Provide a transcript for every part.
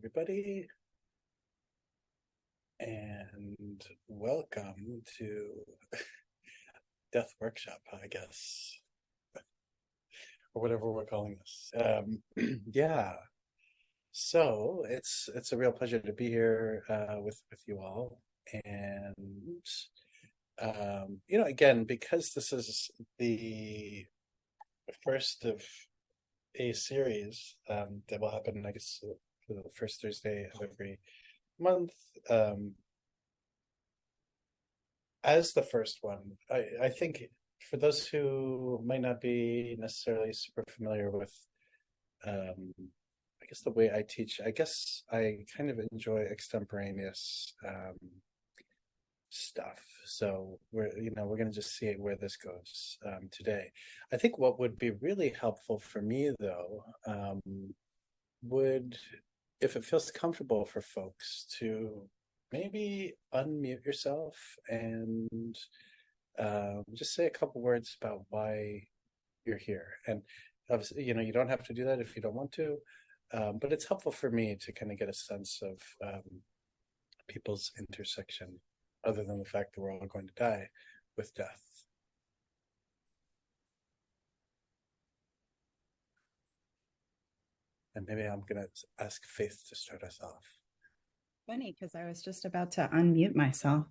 everybody, and welcome to Death Workshop, I guess, or whatever we're calling this. Yeah, so it's a real pleasure to be here with you all, and again, because this is the first of a series that will happen, I guess, for the first Thursday of every month. As the first one, I think for those who might not be necessarily super familiar with, I guess the way I teach, I guess I kind of enjoy extemporaneous stuff. So we're going to just see where this goes today. I think what would be really helpful for me, though, would, if it feels comfortable for folks, to maybe unmute yourself and just say a couple words about why you're here. And obviously, you don't have to do that if you don't want to, but it's helpful for me to kind of get a sense of people's intersection, other than the fact that we're all going to die with death. And maybe I'm going to ask Faith to start us off. Funny, because I was just about to unmute myself.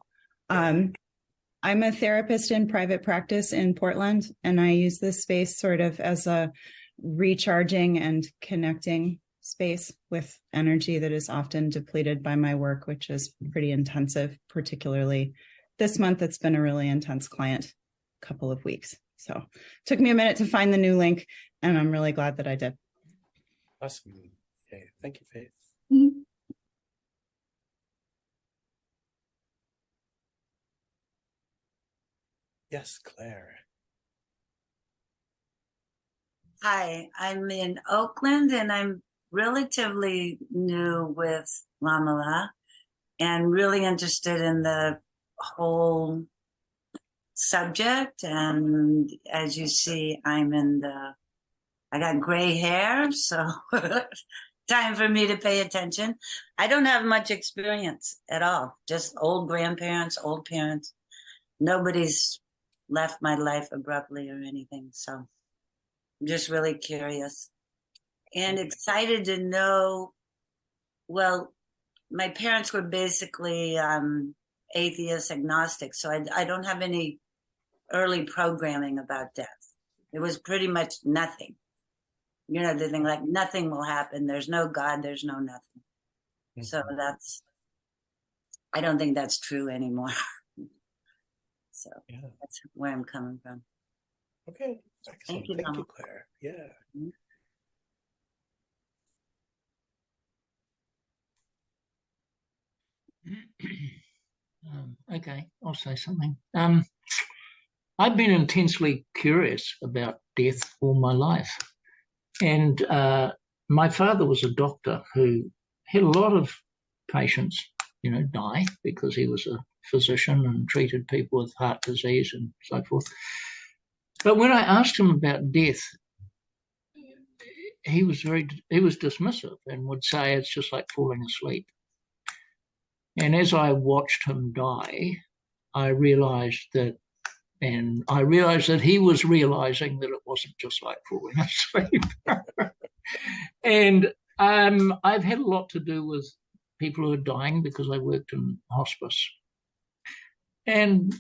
I'm a therapist in private practice in Portland, and I use this space sort of as a recharging and connecting space with energy that is often depleted by my work, which is pretty intensive, particularly this month. It's been a really intense client couple of weeks. So it took me a minute to find the new link, and I'm really glad that I did. Awesome. Okay. Thank you, Faith. Mm-hmm. Yes, Claire. Hi, I'm in Oakland, and I'm relatively new with Lama and really interested in the whole subject. And as you see, I got gray hair, so time for me to pay attention. I don't have much experience at all, just old grandparents, old parents. Nobody's left my life abruptly or anything, so I'm just really curious and excited to know. Well, my parents were basically atheist, agnostic, so I don't have any early programming about death. It was pretty much nothing. The thing, like, nothing will happen. There's no God, there's no nothing. Mm-hmm. So I don't think that's true anymore. So yeah, that's where I'm coming from. Okay, excellent. Thank you, Claire. Yeah. Okay, I'll say something. I've been intensely curious about death all my life. And my father was a doctor who had a lot of patients, die, because he was a physician and treated people with heart disease and so forth. But when I asked him about death, he was dismissive and would say it's just like falling asleep. And as I watched him die, I realized that he was realizing that it wasn't just like falling asleep. And I've had a lot to do with people who are dying because I worked in hospice. And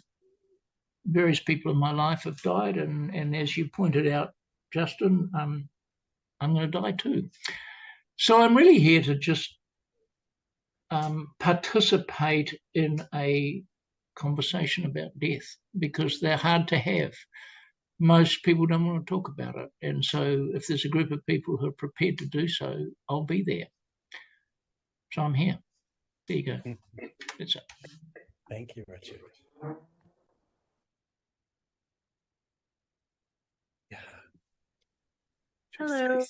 various people in my life have died. And as you pointed out, Justin, I'm going to die too. So I'm really here to just participate in a conversation about death, because they're hard to have. Most people don't want to talk about it. And so if there's a group of people who are prepared to do so, I'll be there. So I'm here. There you go. That's it. Thank you, Richard. Yeah. Hello.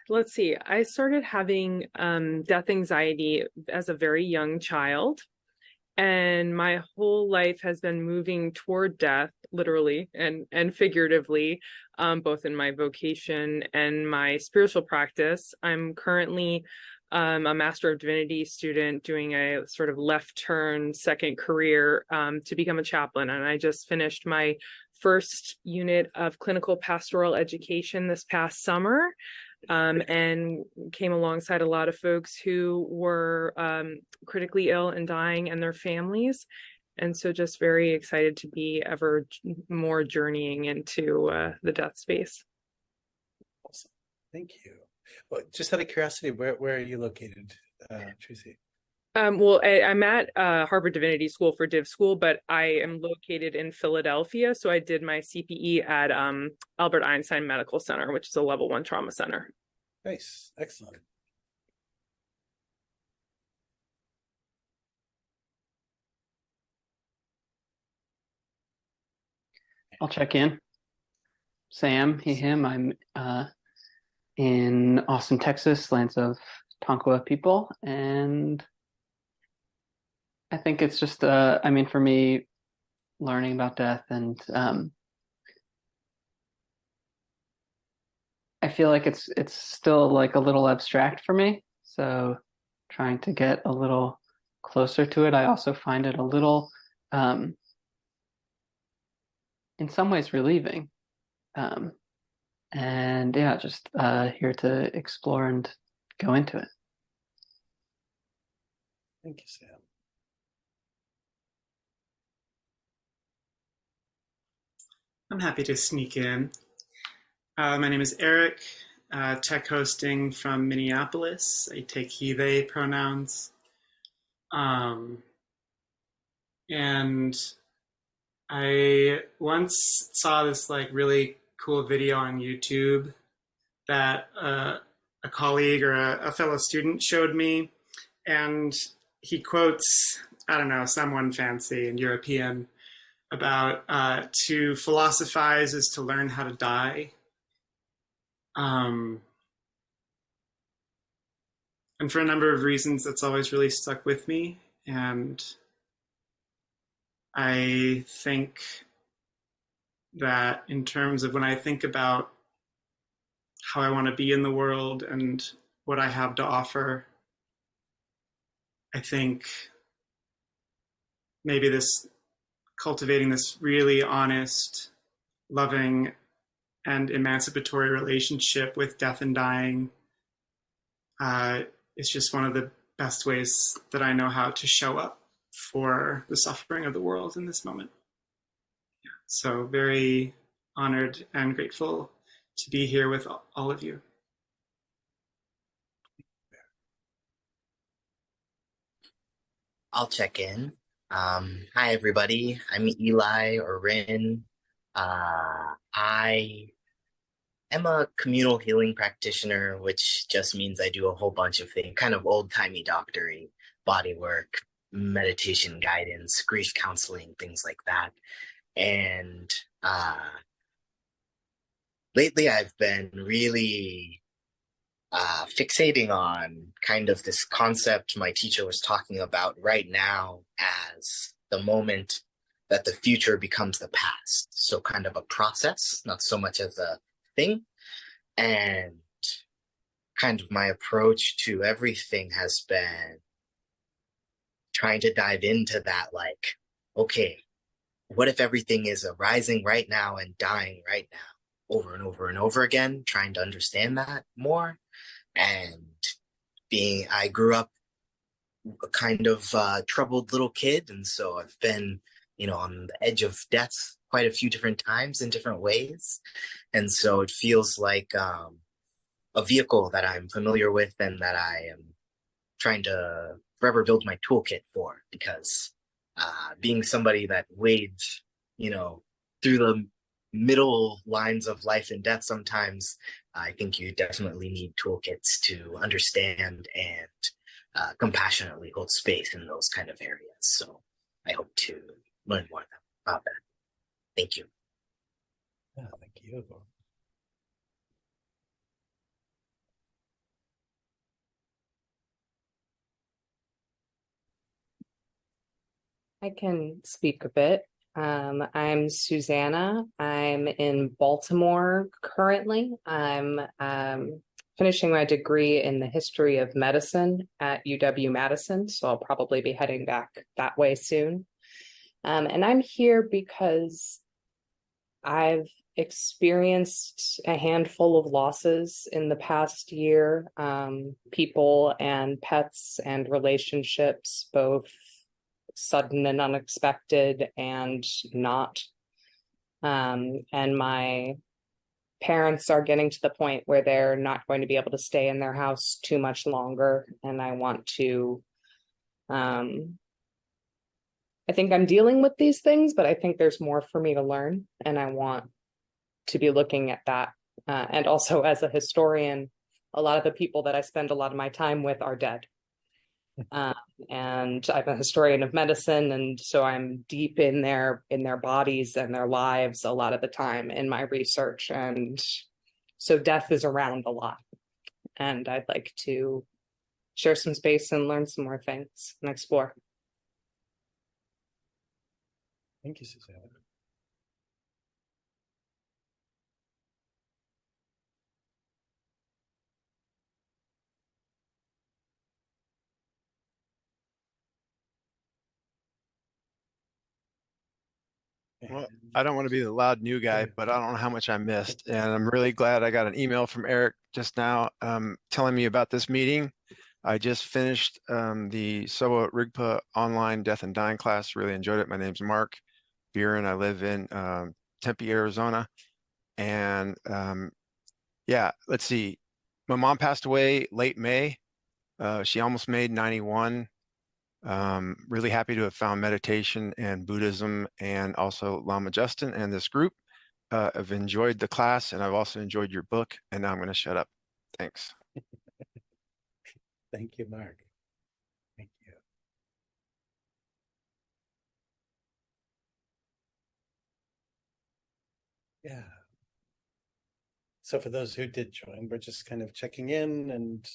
Let's see. I started having death anxiety as a very young child. And my whole life has been moving toward death, literally and figuratively, both in my vocation and my spiritual practice. I'm currently a Master of Divinity student doing a sort of left turn second career to become a chaplain. And I just finished my first unit of clinical pastoral education this past summer. And came alongside a lot of folks who were critically ill and dying, and their families. And so just very excited to be ever more journeying into the death space. Awesome. Thank you. Well, just out of curiosity, where are you located, Tracy? Well, I'm at Harvard Divinity School for Div School, but I am located in Philadelphia. So I did my CPE at Albert Einstein Medical Center, which is a level 1 trauma center. Nice. Excellent. I'll check in. Sam, he, him. I'm in Austin, Texas, lands of Tonkawa people. And I think it's just, I mean, for me, learning about death and I feel like it's still like a little abstract for me. So trying to get a little closer to it. I also find it a little, in some ways, relieving. And yeah, just here to explore and go into it. Thank you, Sam. I'm happy to sneak in. My name is Eric, tech hosting from Minneapolis. I take he, they pronouns. And I once saw this like really cool video on YouTube that a colleague or a fellow student showed me. And he quotes, I don't know, someone fancy and European about to philosophize is to learn how to die. And for a number of reasons, that's always really stuck with me. And I think that in terms of when I think about how I want to be in the world and what I have to offer, I think maybe this cultivating this really honest, loving, and emancipatory relationship with death and dying is just one of the best ways that I know how to show up for the suffering of the world in this moment. Yeah. So very honored and grateful to be here with all of you. I'll check in. Hi, everybody. I'm Eli or Rin. I am a communal healing practitioner, which just means I do a whole bunch of things, kind of old-timey doctory, body work, meditation guidance, grief counseling, things like that. And lately I've been really fixating on kind of this concept my teacher was talking about right now as the moment that the future becomes the past. So kind of a process, not so much as a thing. And kind of my approach to everything has been trying to dive into that, like, okay, what if everything is arising right now and dying right now, over and over and over again, trying to understand that more. And I grew up a kind of troubled little kid. And so I've been, on the edge of death quite a few different times in different ways. And so it feels like a vehicle that I'm familiar with and that I am trying to forever build my toolkit for, because being somebody that wades, through the middle lines of life and death sometimes, I think you definitely need toolkits to understand and compassionately hold space in those kind of areas. So I hope to learn more about that. Thank you. Yeah, thank you. I can speak a bit. I'm Susanna. I'm in Baltimore currently. I'm finishing my degree in the history of medicine at UW-Madison, so I'll probably be heading back that way soon. And I'm here because I've experienced a handful of losses in the past year, people and pets and relationships, both sudden and unexpected and not. And my parents are getting to the point where they're not going to be able to stay in their house too much longer. And I want to, I think I'm dealing with these things, but I think there's more for me to learn. And I want to be looking at that. And also, as a historian, a lot of the people that I spend a lot of my time with are dead. And I'm a historian of medicine, and so I'm deep in their bodies and their lives a lot of the time in my research. And so death is around a lot. And I'd like to share some space and learn some more things and explore. Thank you, Susanna. Well, I don't want to be the loud new guy, but I don't know how much I missed. And I'm really glad I got an email from Eric just now telling me about this meeting. I just finished the Sowa Rigpa online death and dying class. Really enjoyed it. My name's Mark Buren. I live in Tempe, Arizona. And yeah, let's see. My mom passed away late May. She almost made 91. Really happy to have found meditation and Buddhism and also Lama Justin and this group. I've enjoyed the class, and I've also enjoyed your book, and now I'm going to shut up. Thanks. Thank you, Mark. Thank you. Yeah. So for those who did join, we're just kind of checking in, and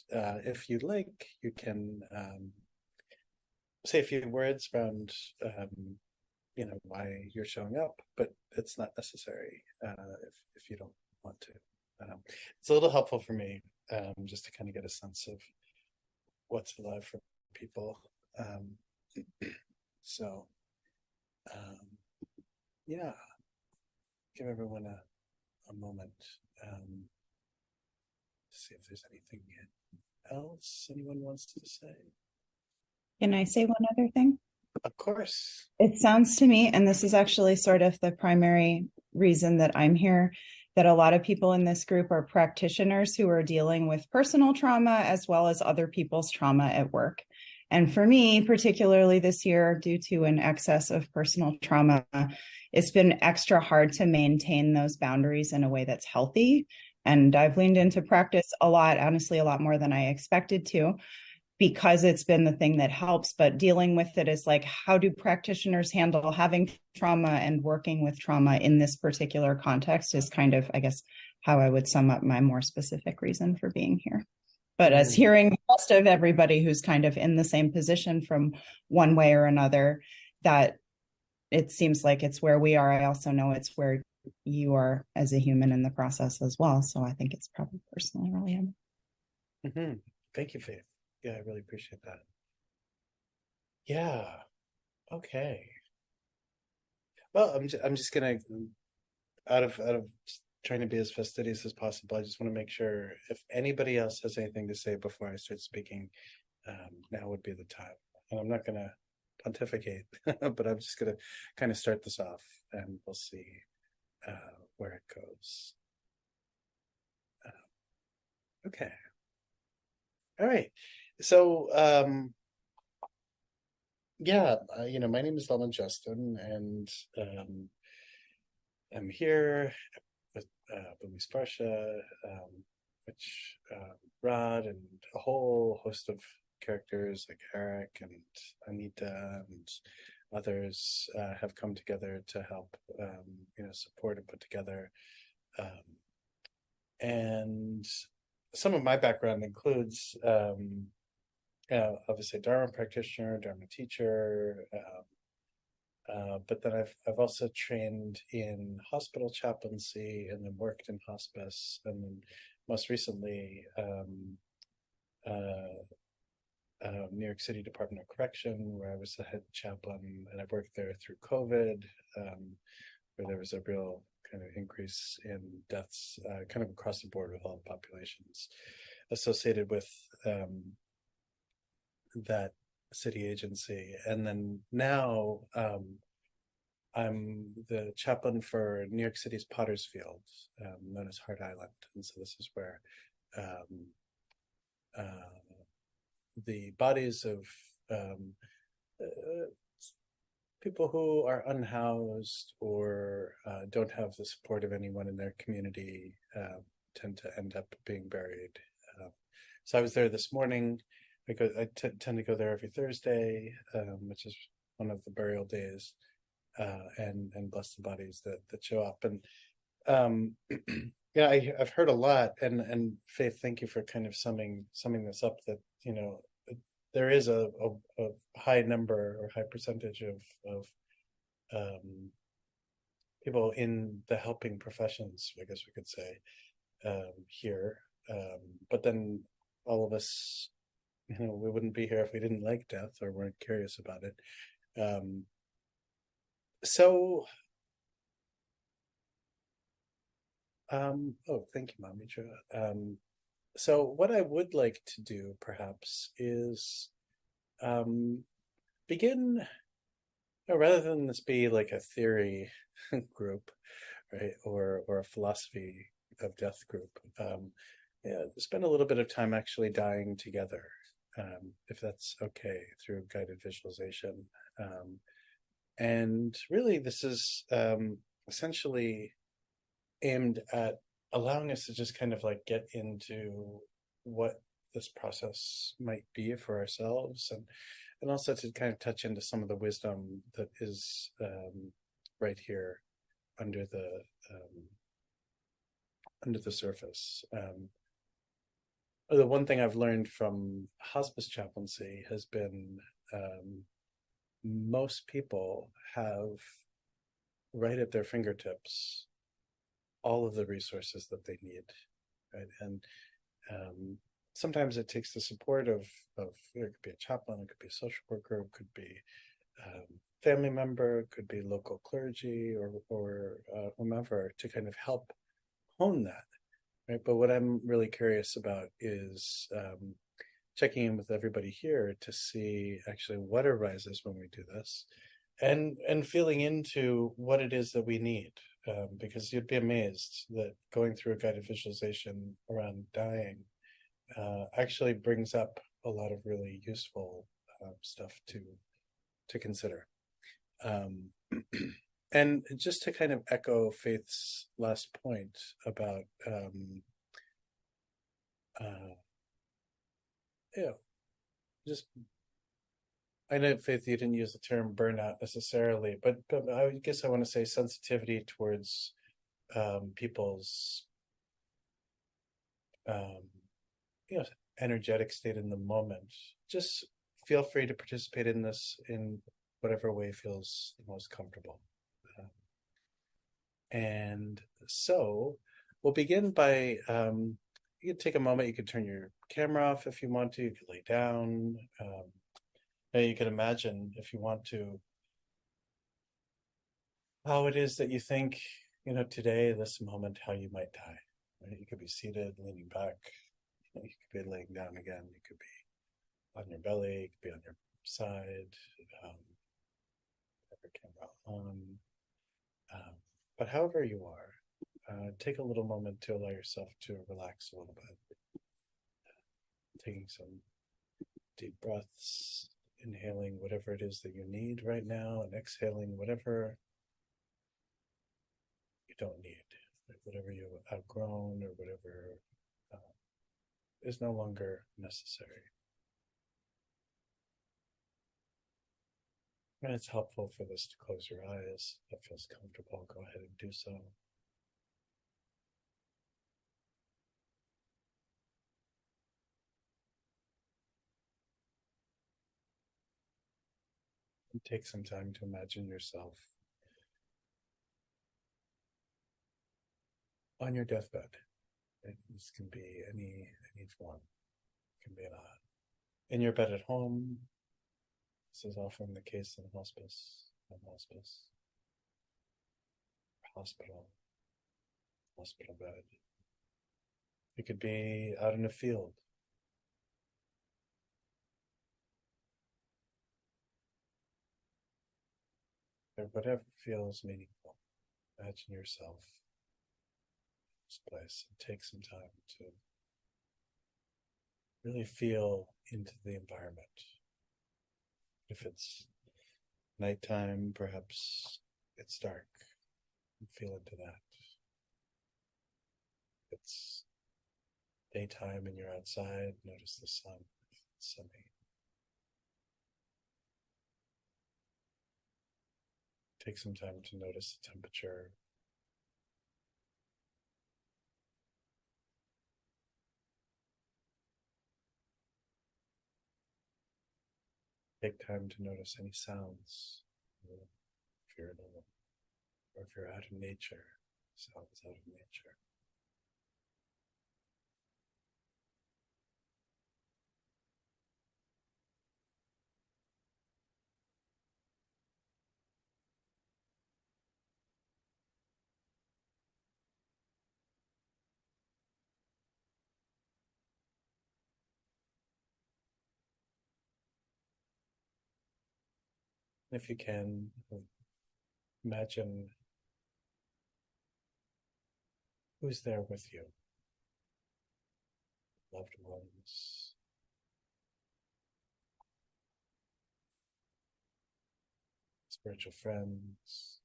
if you'd like, you can say a few words around why you're showing up, but it's not necessary if you don't want to. It's a little helpful for me just to kind of get a sense of what's alive for people. So yeah, give everyone a moment to see if there's anything else anyone wants to say. Can I say one other thing? Of course. It sounds to me, and this is actually sort of the primary reason that I'm here, that a lot of people in this group are practitioners who are dealing with personal trauma as well as other people's trauma at work. And for me, particularly this year, due to an excess of personal trauma, it's been extra hard to maintain those boundaries in a way that's healthy. And I've leaned into practice a lot, honestly, a lot more than I expected to, because it's been the thing that helps. But dealing with it is like, how do practitioners handle having trauma and working with trauma in this particular context is kind of, I guess, how I would sum up my more specific reason for being here. But as hearing most of everybody who's kind of in the same position from one way or another, that it seems like it's where we are. I also know it's where you are as a human in the process as well. So I think it's probably personally related. Mm-hmm. Thank you, Faith. Yeah, I really appreciate that. Yeah. Okay. Well, I'm just gonna out of trying to be as fastidious as possible. I just want to make sure if anybody else has anything to say before I start speaking, now would be the time. And I'm not gonna pontificate, but I'm just gonna kind of start this off, and we'll see where it goes. Okay. All right. So, yeah, my name is Lama Justin, and I'm here with Bumi Sparsha, which Rod and a whole host of characters like Eric and Anita and others have come together to help, support and put together. And some of my background includes obviously Dharma practitioner, Dharma teacher, But then I've also trained in hospital chaplaincy and then worked in hospice, and then most recently New York City Department of Correction, where I was the head chaplain, and I worked there through COVID, where there was a real kind of increase in deaths, kind of across the board with all the populations associated with that city agency. And then now I'm the chaplain for New York City's Potter's Field, known as Hart Island. And so this is where the bodies of people who are unhoused or don't have the support of anyone in their community tend to end up being buried. So I was there this morning. I tend to go there every Thursday, which is one of the burial days, and bless the bodies that show up. And yeah, I've heard a lot, and Faith, thank you for kind of summing this up. That there is a high number or high percentage of people in the helping professions, I guess we could say, here. But then all of us, we wouldn't be here if we didn't like death or weren't curious about it. Oh, thank you, Mamitra. So what I would like to do perhaps is begin, rather than this be like a theory group, right, or a philosophy of death group, spend a little bit of time actually dying together, if that's okay, through guided visualization. And really this is essentially aimed at allowing us to just kind of like get into what this process might be for ourselves, and also to kind of touch into some of the wisdom that is right here under the surface. The one thing I've learned from hospice chaplaincy has been most people have right at their fingertips all of the resources that they need, right? And sometimes it takes the support of it could be a chaplain, it could be a social worker, it could be family member, it could be local clergy or whomever to kind of help hone that, right? But what I'm really curious about is checking in with everybody here to see actually what arises when we do this, and feeling into what it is that we need. Because you'd be amazed that going through a guided visualization around dying actually brings up a lot of really useful stuff to consider. And just to kind of echo Faith's last point about just, I know, Faith, you didn't use the term burnout necessarily, but I guess I want to say sensitivity towards people's energetic state in the moment. Just feel free to participate in this in whatever way feels most comfortable. And so we'll begin by, you could take a moment, you could turn your camera off if you want to, you could lay down. You can imagine, if you want to, how it is that you think, today, this moment, how you might die. Right? You could be seated, leaning back. You could be laying down again. You could be on your belly. You could be on your side. Have your camera on. But however you are, take a little moment to allow yourself to relax a little bit. Taking some deep breaths. Inhaling whatever it is that you need right now, and exhaling whatever you don't need, whatever you've outgrown or whatever is no longer necessary. And it's helpful for this to close your eyes. If it feels comfortable, go ahead and do so. And take some time to imagine yourself on your deathbed. And this can be any form. It can be in your bed at home. This is often the case in hospice, hospital, hospital bed. It could be out in a field. Or whatever feels meaningful. Imagine yourself in this place and take some time to really feel into the environment. If it's nighttime, perhaps it's dark, and feel into that. If it's daytime and you're outside, notice the sun, it's sunny. Take some time to notice the temperature. Take time to notice any sounds, if you're alone, or if you're out in nature, sounds out of nature. If you can, imagine who's there with you. Loved ones, spiritual friends,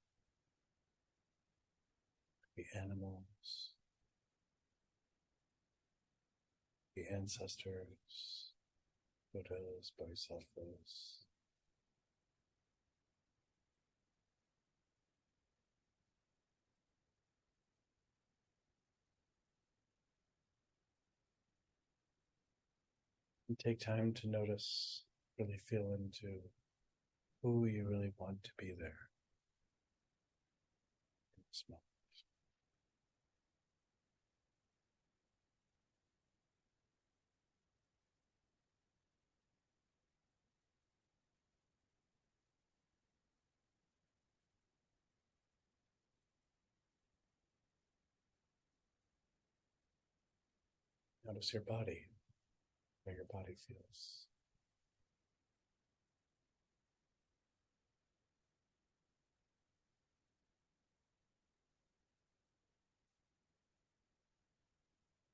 the animals, the ancestors, Buddhas, Bodhisattvas. And take time to notice, really feel into who you really want to be there in this moment. Notice your body, where your body feels.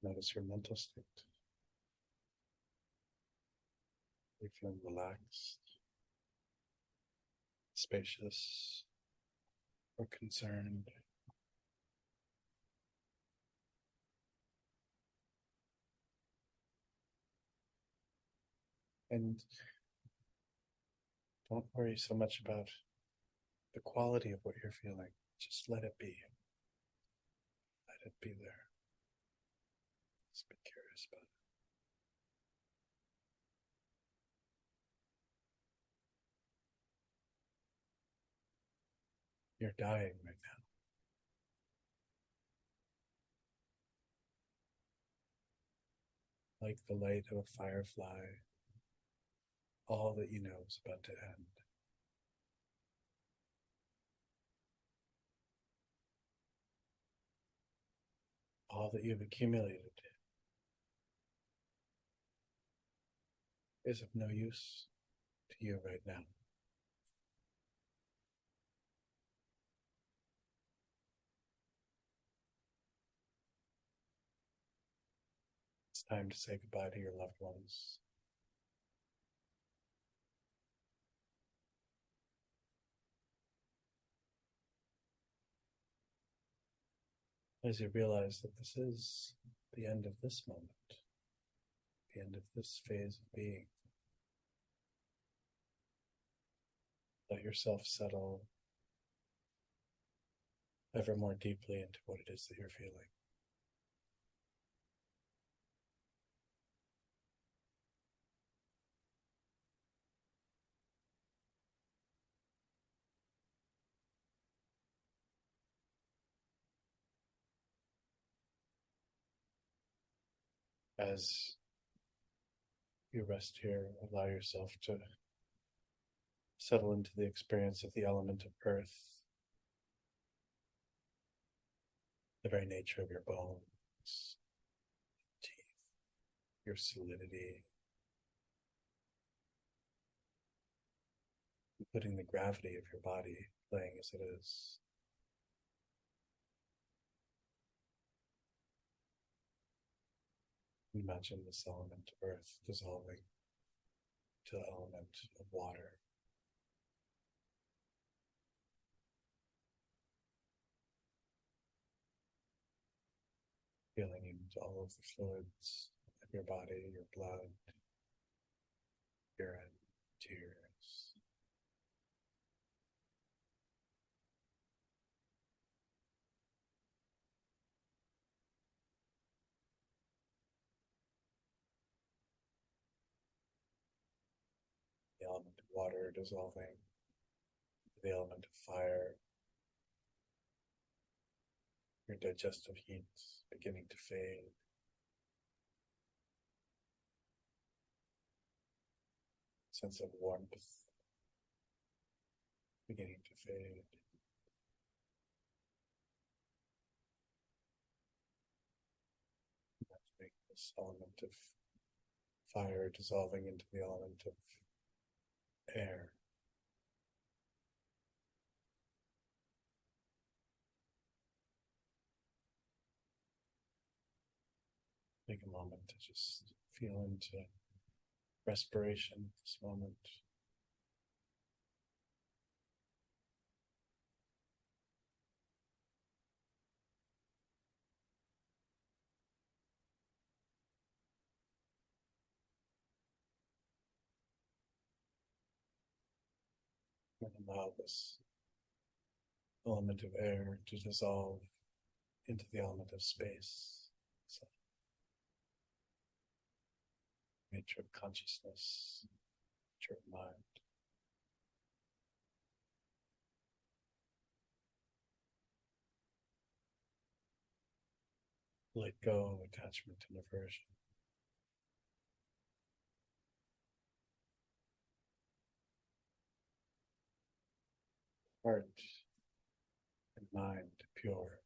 Notice your mental state. Are you feeling relaxed, spacious, or concerned? And don't worry so much about the quality of what you're feeling. Just let it be. Let it be there. Just be curious about it. You're dying right now. Like the light of a firefly, all that you know is about to end. All that you've accumulated is of no use to you right now. It's time to say goodbye to your loved ones. As you realize that this is the end of this moment, the end of this phase of being, let yourself settle ever more deeply into what it is that you're feeling. As you rest here, allow yourself to settle into the experience of the element of earth, the very nature of your bones, teeth, your solidity, including the gravity of your body playing as it is. Imagine this element of earth dissolving to the element of water. Feeling into all of the fluids of your body, your blood, urine, tears. The element of water dissolving, the element of fire, your digestive heat beginning to fade. Sense of warmth beginning to fade. Imagining this element of fire dissolving into the element of air. Take a moment to just feel into respiration at this moment. And allow this element of air to dissolve into the element of space. So, nature of consciousness, nature of mind. Let go of attachment and aversion. Heart and mind pure.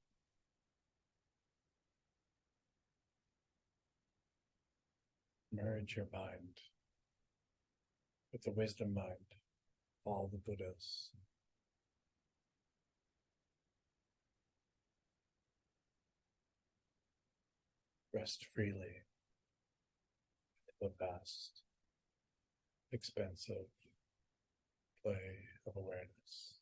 Merge your mind with the wisdom mind, all the Buddhas. Rest freely in the vast, expansive play of awareness.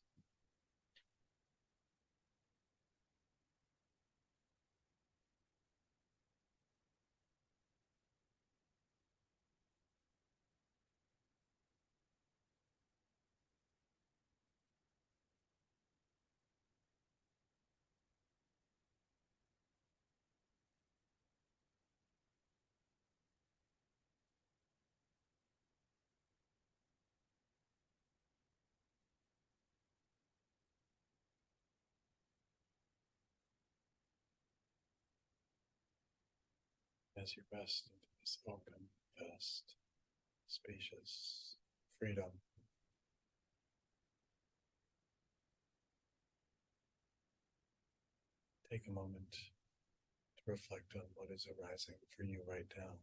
As you rest into this open, vast, spacious freedom, take a moment to reflect on what is arising for you right now.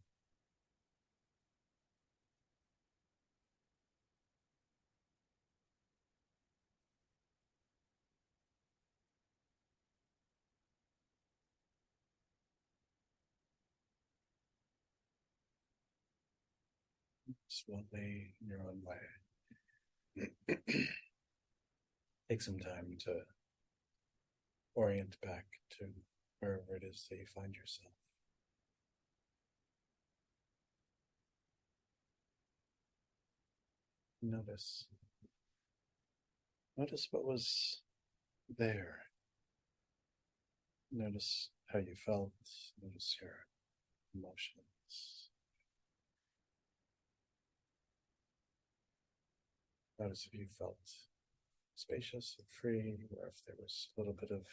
Slowly, in your own way. Take some time to orient back to wherever it is that you find yourself. Notice what was there. Notice how you felt. Notice your emotions. Notice if you felt spacious and free, or if there was a little bit of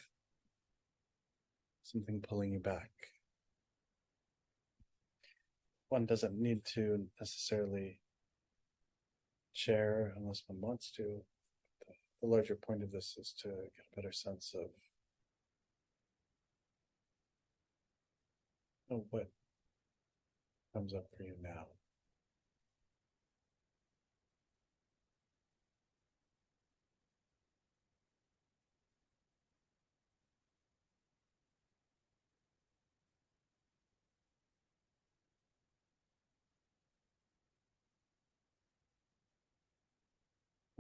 something pulling you back. one doesn't need to necessarily share unless one wants to. The larger point of this is to get a better sense of what comes up for you now.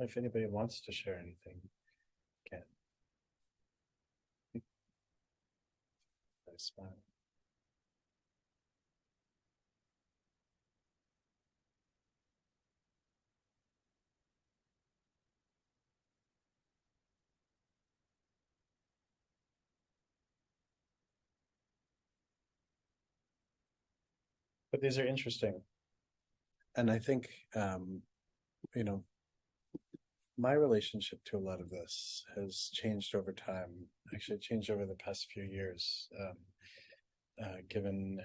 If anybody wants to share anything, can. I smile. But these are interesting. And I think, you know, my relationship to a lot of this has changed over time, actually changed over the past few years, given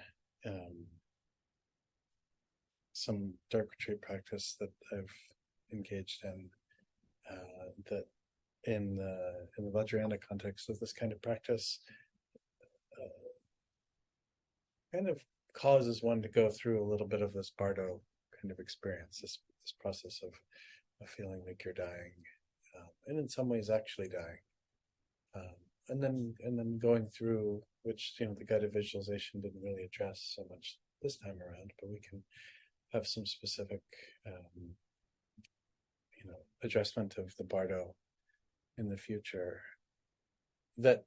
some dark retreat practice that I've engaged in, that in the Vajrayana context of this kind of practice, kind of causes one to go through a little bit of this bardo kind of experience, this process of feeling like you're dying, and in some ways actually dying, and then going through, which the guided visualization didn't really address so much this time around, but we can have some specific adjustment of the bardo in the future, that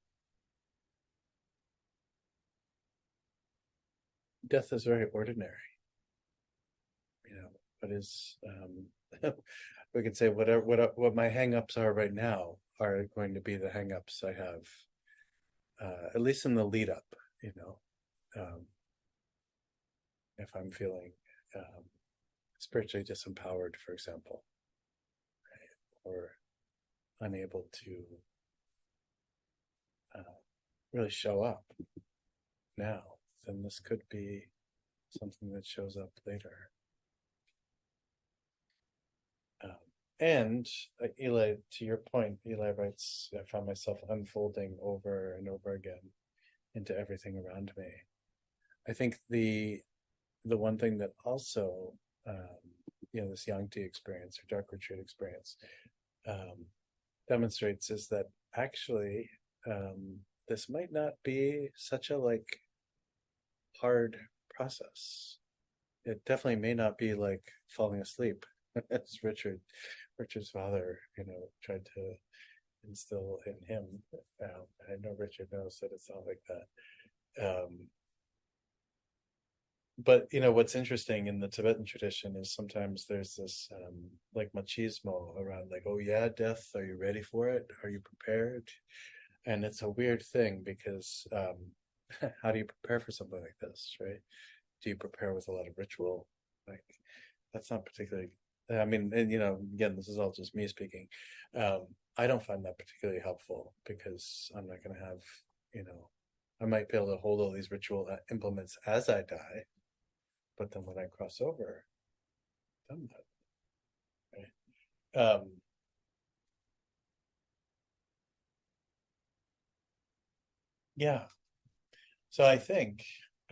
death is very ordinary, but is we could say what my hang-ups are right now are going to be the hang-ups I have, at least in the lead up, if I'm feeling spiritually disempowered, for example, right? Or unable to really show up now, then this could be something that shows up later. And Eli, to your point, Eli writes, I found myself unfolding over and over again into everything around me. I think the one thing that also, this Yangti experience or dark retreat experience demonstrates is that actually this might not be such a hard process. It definitely may not be like falling asleep, as Richard's father, tried to instill in him. I know Richard knows that it's not like that. But what's interesting in the Tibetan tradition is sometimes there's this machismo around, oh yeah, death, are you ready for it? Are you prepared? And it's a weird thing because how do you prepare for something like this, right? Do you prepare with a lot of ritual? That's not particularly, and again, this is all just me speaking. I don't find that particularly helpful because I'm not going to have, I might be able to hold all these ritual implements as I die, but then when I cross over, I'm done that, right? Yeah. So I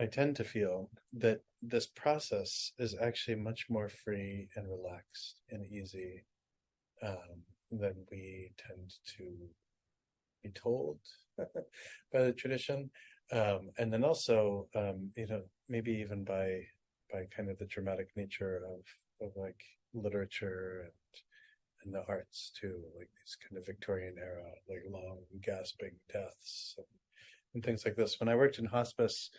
tend to feel that this process is actually much more free and relaxed and easy than we tend to be told by the tradition. And then also, maybe even by kind of the dramatic nature of literature and the arts too, these kind of Victorian era, long gasping deaths and things like this. When I worked in hospice,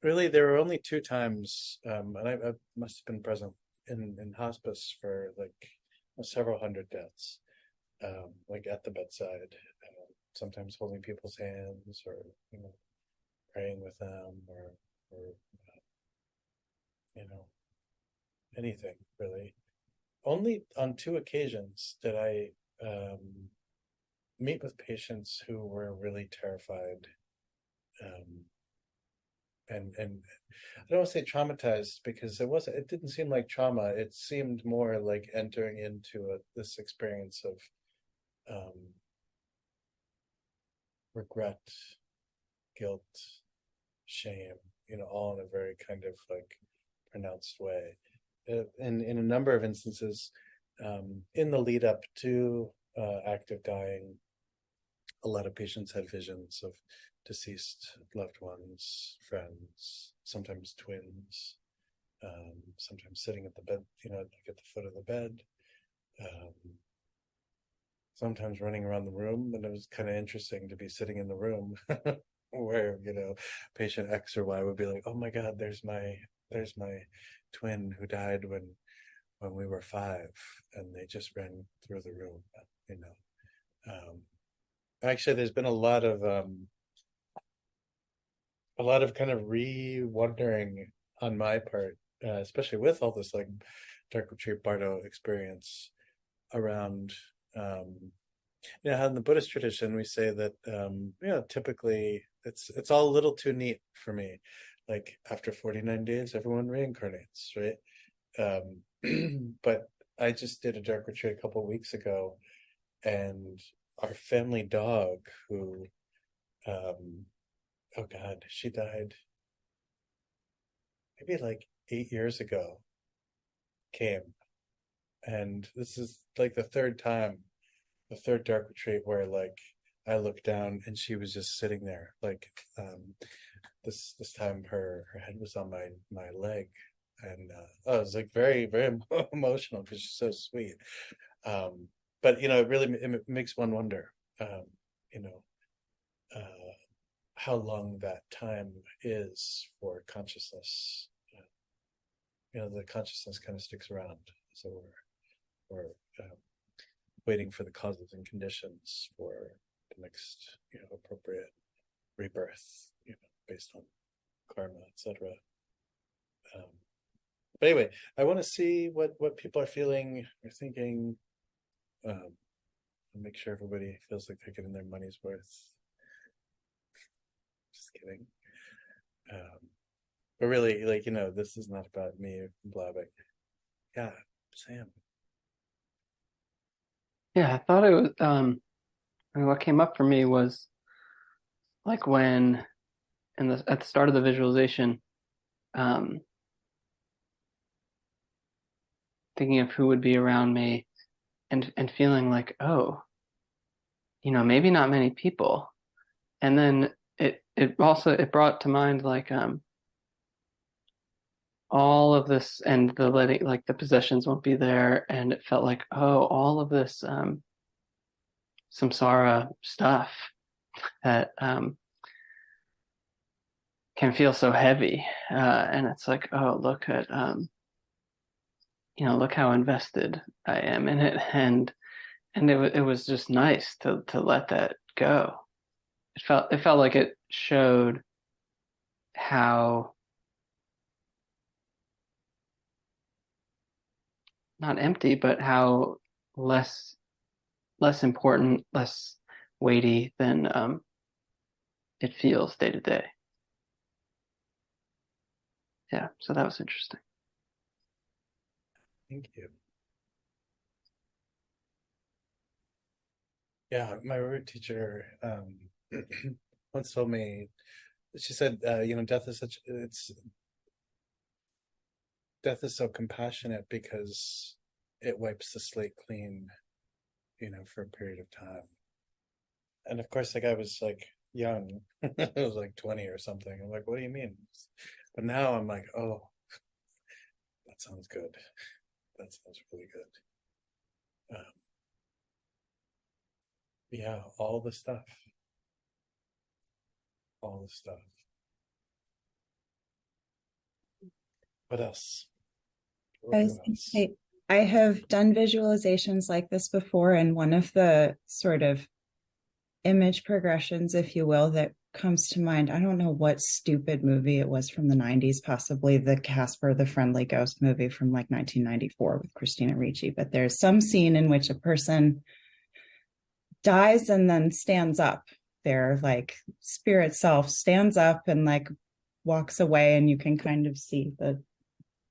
really there were only two times, and I must have been present in hospice for several hundred deaths, at the bedside, sometimes holding people's hands or praying with them or anything really. Only on two occasions did I meet with patients who were really terrified and I don't want to say traumatized because it didn't seem like trauma. It seemed more like entering into this experience of regret, guilt, shame, all in a very kind of like pronounced way. In a number of instances, in the lead up to active dying, a lot of patients had visions of deceased loved ones, friends, sometimes twins, sometimes sitting at the bed, like at the foot of the bed, sometimes running around the room. And it was kind of interesting to be sitting in the room where, patient X or Y would be like, oh my God, there's my twin who died when we were 5, and they just ran through the room, Actually, there's been a lot of kind of re-wondering on my part, especially with all this like dark retreat Bardo experience around, how in the Buddhist tradition we say that, typically it's all a little too neat for me. Like after 49 days, everyone reincarnates, right? But I just did a dark retreat a couple of weeks ago, and our family dog, who, oh God, she died maybe like 8 years ago, came. And this is like the third dark retreat where like I looked down and she was just sitting there. Like this time her head was on my leg. And it was like very, very emotional because she's so sweet. But it really makes one wonder, how long that time is for consciousness. The consciousness kind of sticks around, so we're waiting for the causes and conditions for the next, appropriate rebirth, based on karma, etc. But anyway, I want to see what people are feeling or thinking. Make sure everybody feels like they're getting their money's worth. Just kidding. But really, like, this is not about me blabbing. Yeah, Sam. Yeah, I thought it was, what came up for me was like when at the start of the visualization, thinking of who would be around me and feeling like, oh, maybe not many people. And then it brought to mind like all of this, and the letting, like the possessions won't be there, and it felt like, oh, all of this samsara stuff that can feel so heavy, and it's like, oh, look at look how invested I am in it, and it was just nice to let that go. It felt like it showed how, not empty, but how less important, less weighty than it feels day to day. Yeah, so that was interesting. Thank you. Yeah, my root teacher once told me, she said, death is so compassionate because it wipes the slate clean, for a period of time. And of course, like I was like young, I was like 20 or something. I'm like, what do you mean? But now I'm like, oh, that sounds good. That sounds really good. Yeah, all the stuff. What else? I have done visualizations like this before, and one of the sort of image progressions, if you will, that comes to mind, I don't know what stupid movie it was from the 90s, possibly the Casper the Friendly Ghost movie from like 1994 with Christina Ricci, but there's some scene in which a person dies and then stands up. Their like spirit self stands up and like walks away, and you can kind of see the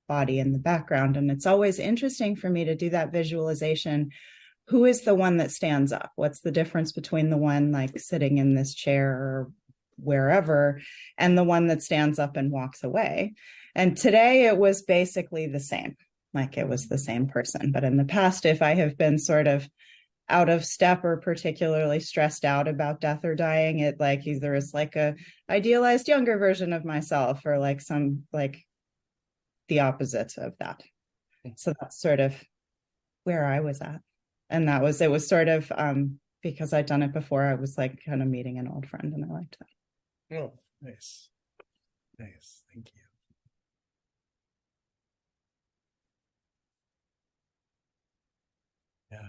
body in the background. And it's always interesting for me to do that visualization. Who is the one that stands up? What's the difference between the one like sitting in this chair or wherever and the one that stands up and walks away? And today it was basically the same, like it was the same person. But in the past, if I have been sort of out of step or particularly stressed out about death or dying, it like either is like a idealized younger version of myself or like some like the opposite of that. So that's sort of where I was at. And it was sort of because I'd done it before, I was like kind of meeting an old friend, and I liked that. Oh, nice. Nice. Thank you. Yeah.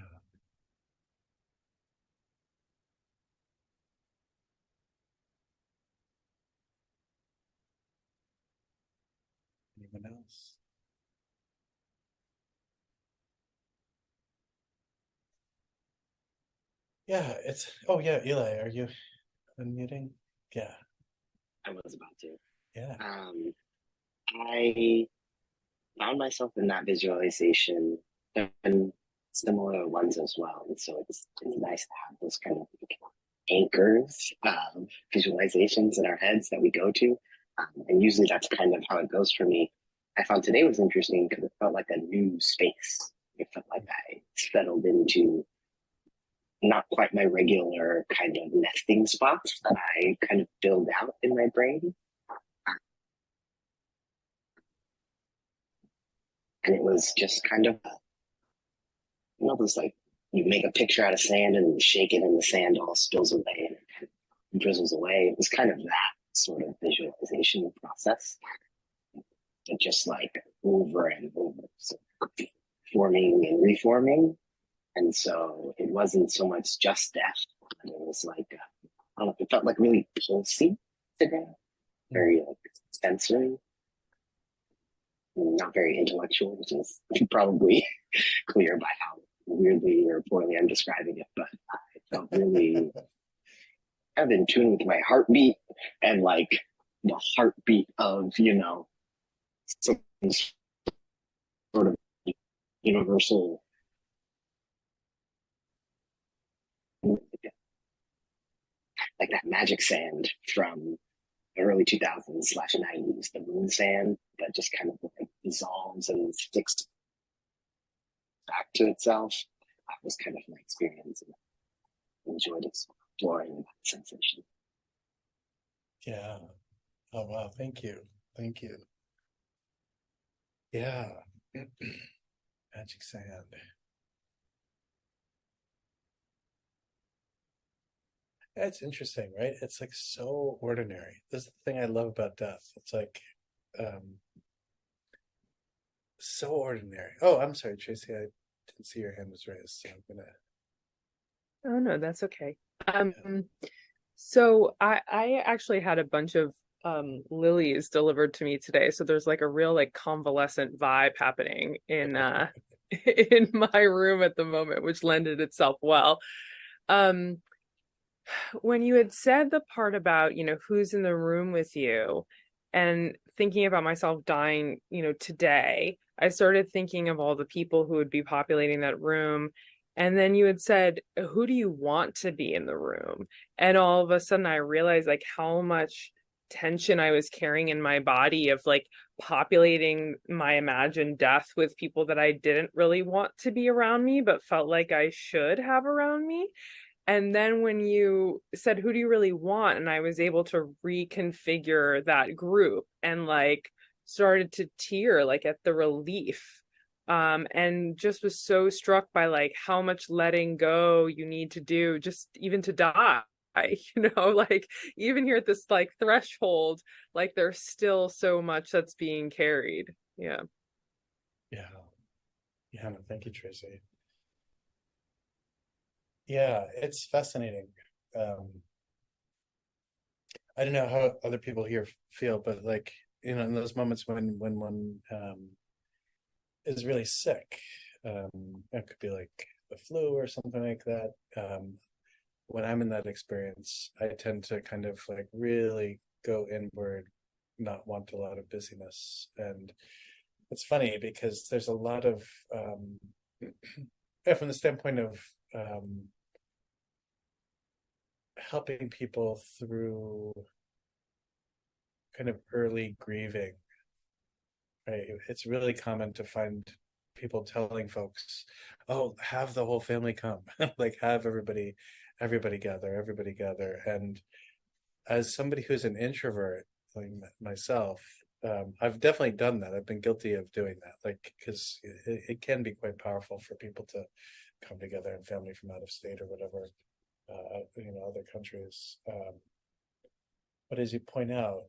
Anyone else? Yeah, oh yeah, Eli, are you unmuting? Yeah. I was about to. Yeah. I found myself in that visualization and similar ones as well. And so it's nice to have those kind of like anchors of visualizations in our heads that we go to. And usually that's kind of how it goes for me. I found today was interesting because it felt like a new space. It felt like I settled into not quite my regular kind of nesting spots that I kind of build out in my brain. And it was just kind of, this like, you make a picture out of sand and you shake it and the sand all spills away and it kind of drizzles away. It was kind of that sort of visualization process. But just like over and over, so forming and reforming. And so it wasn't so much just death, but it was like, I don't know, it felt like really pulsy today, very like sensory, not very intellectual, which is probably clear by how weirdly or poorly I'm describing it, but I felt really kind of in tune with my heartbeat and like the heartbeat of, some sort of universal like that magic sand from the early 2000s/90s, the moon sand that just kind of like dissolves and sticks back to itself. That was kind of my experience, and I enjoyed exploring that sensation. Yeah. Oh wow, thank you. Thank you. Yeah. Magic sand. It's interesting, right? It's like so ordinary. This is the thing I love about death. It's like so ordinary. Oh, I'm sorry, Tracy. I didn't see your hand was raised, so I'm gonna. Oh no, that's okay. So I actually had a bunch of lilies delivered to me today. So there's like a real like convalescent vibe happening in in my room at the moment, which lended itself well. When you had said the part about, who's in the room with you and thinking about myself dying, today, I started thinking of all the people who would be populating that room. And then you had said, who do you want to be in the room? And all of a sudden I realized like how much tension I was carrying in my body of like populating my imagined death with people that I didn't really want to be around me, but felt like I should have around me. And then when you said, who do you really want? And I was able to reconfigure that group and like started to tear like at the relief. And just was so struck by like how much letting go you need to do just even to die, like even here at this like threshold, like there's still so much that's being carried. Yeah. Yeah. Yeah. No, thank you, Tracy. Yeah, it's fascinating. I don't know how other people here feel, but like, in those moments when one is really sick, it could be like the flu or something like that. When I'm in that experience, I tend to kind of like really go inward not want a lot of busyness. And it's funny because there's a lot of from the standpoint of helping people through kind of early grieving, right? It's really common to find people telling folks, "Oh, have the whole family come, like have everybody gather." And as somebody who's an introvert, like myself, I've definitely done that. I've been guilty of doing that, like because it can be quite powerful for people to come together and family from out of state or whatever, other countries. But as you point out,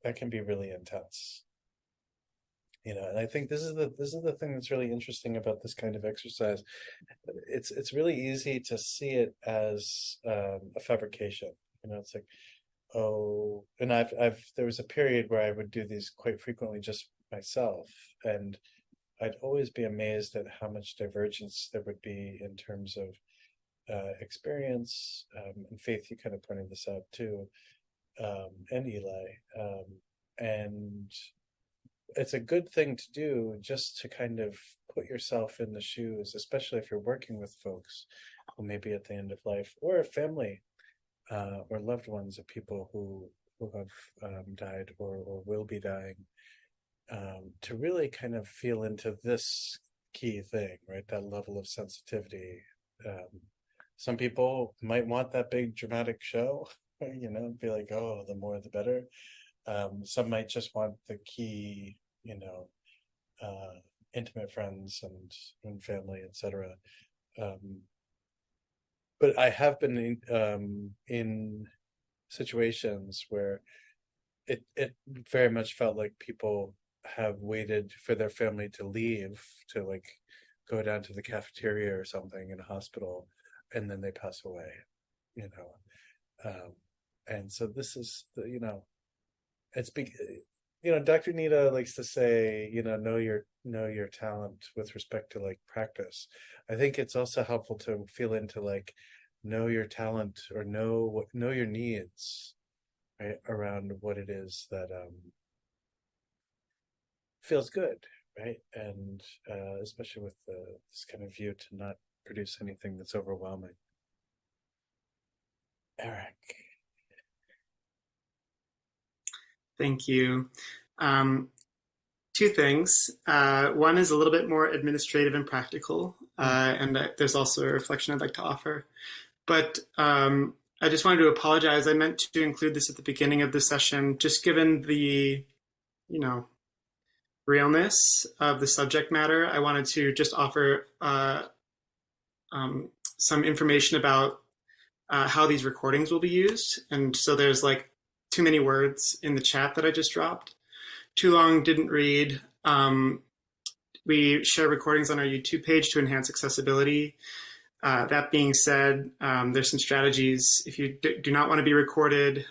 that can be really intense. And I think this is the thing that's really interesting about this kind of exercise. It's really easy to see it as a fabrication. It's like, oh, and there was a period where I would do these quite frequently just myself, and I'd always be amazed at how much divergence there would be in terms of experience. And Faith, you kind of pointed this out too, and Eli, and it's a good thing to do just to kind of put yourself in the shoes, especially if you're working with folks who may be at the end of life, or a family or loved ones of people who have died or will be dying, to really kind of feel into this key thing, right? That level of sensitivity. Some people might want that big dramatic show, be like, oh, the more the better. Some might just want the key, intimate friends and family, etc. But I have been in situations where it very much felt like people have waited for their family to leave to like go down to the cafeteria or something in a hospital, and then they pass away, and so this is it's big. Dr. Nita likes to say, know your talent with respect to like practice. I think it's also helpful to feel into like know your talent or know your needs, right, around what it is that feels good, right, and especially with this kind of view to not produce anything that's overwhelming. Eric. Thank you. Two things. One is a little bit more administrative and practical, and there's also a reflection I'd like to offer. But I just wanted to apologize. I meant to include this at the beginning of the session, just given the, realness of the subject matter. I wanted to just offer some information about how these recordings will be used. And so there's like too many words in the chat that I just dropped. Too long, didn't read. We share recordings on our YouTube page to enhance accessibility. That being said, there's some strategies. If you do not want to be recorded,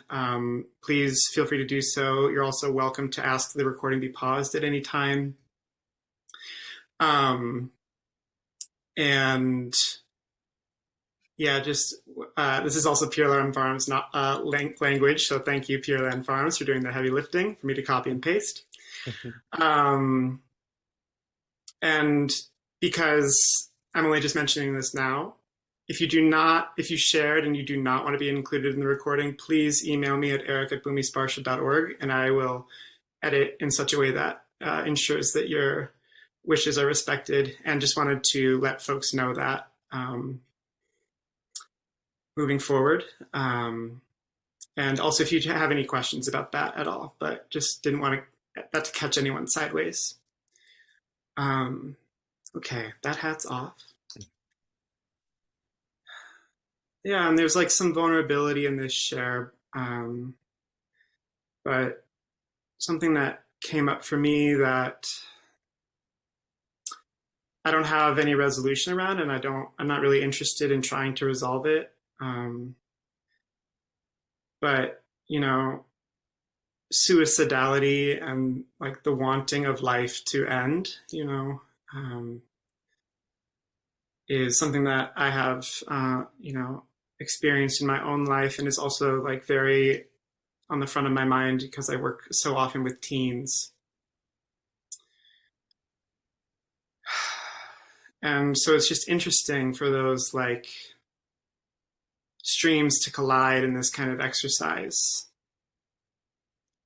please feel free to do so. You're also welcome to ask the recording be paused at any time. And yeah, just this is also Pure Land Farms, not language. So thank you, Pure Land Farms, for doing the heavy lifting for me to copy and paste. And because I'm only just mentioning this now, if you shared and you do not want to be included in the recording, please email me at eric@bumisparsha.org, and I will edit in such a way that ensures that your wishes are respected. And just wanted to let folks know that moving forward. And also if you have any questions about that at all, but just didn't want that to catch anyone sideways. Okay, that hat's off. Yeah, and there's like some vulnerability in this share, but something that came up for me that I don't have any resolution around, and I'm not really interested in trying to resolve it. But, suicidality and like the wanting of life to end, is something that I have, experienced in my own life, and is also like very on the front of my mind because I work so often with teens. And so it's just interesting for those like streams to collide in this kind of exercise.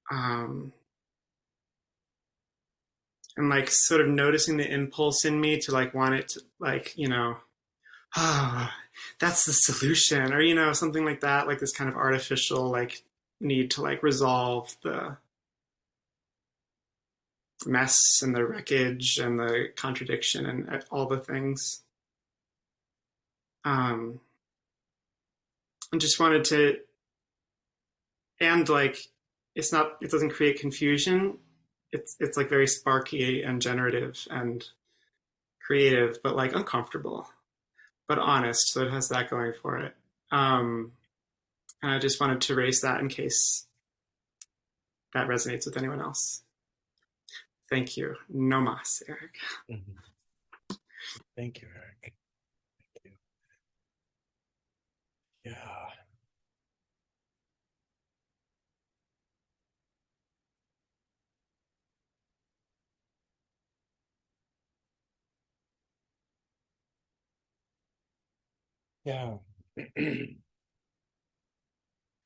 And like sort of noticing the impulse in me to like want it to like, you know, that's the solution, or, you know, something like that, like this kind of artificial like need to like resolve the mess and the wreckage and the contradiction and all the things. I just wanted to, and like, it doesn't create confusion. It's like very sparky and generative and creative, but like uncomfortable, but honest. So it has that going for it. And I just wanted to raise that in case that resonates with anyone else. Thank you. No mas, Eric. Mm-hmm. Thank you, Eric. Thank you. Yeah. Yeah.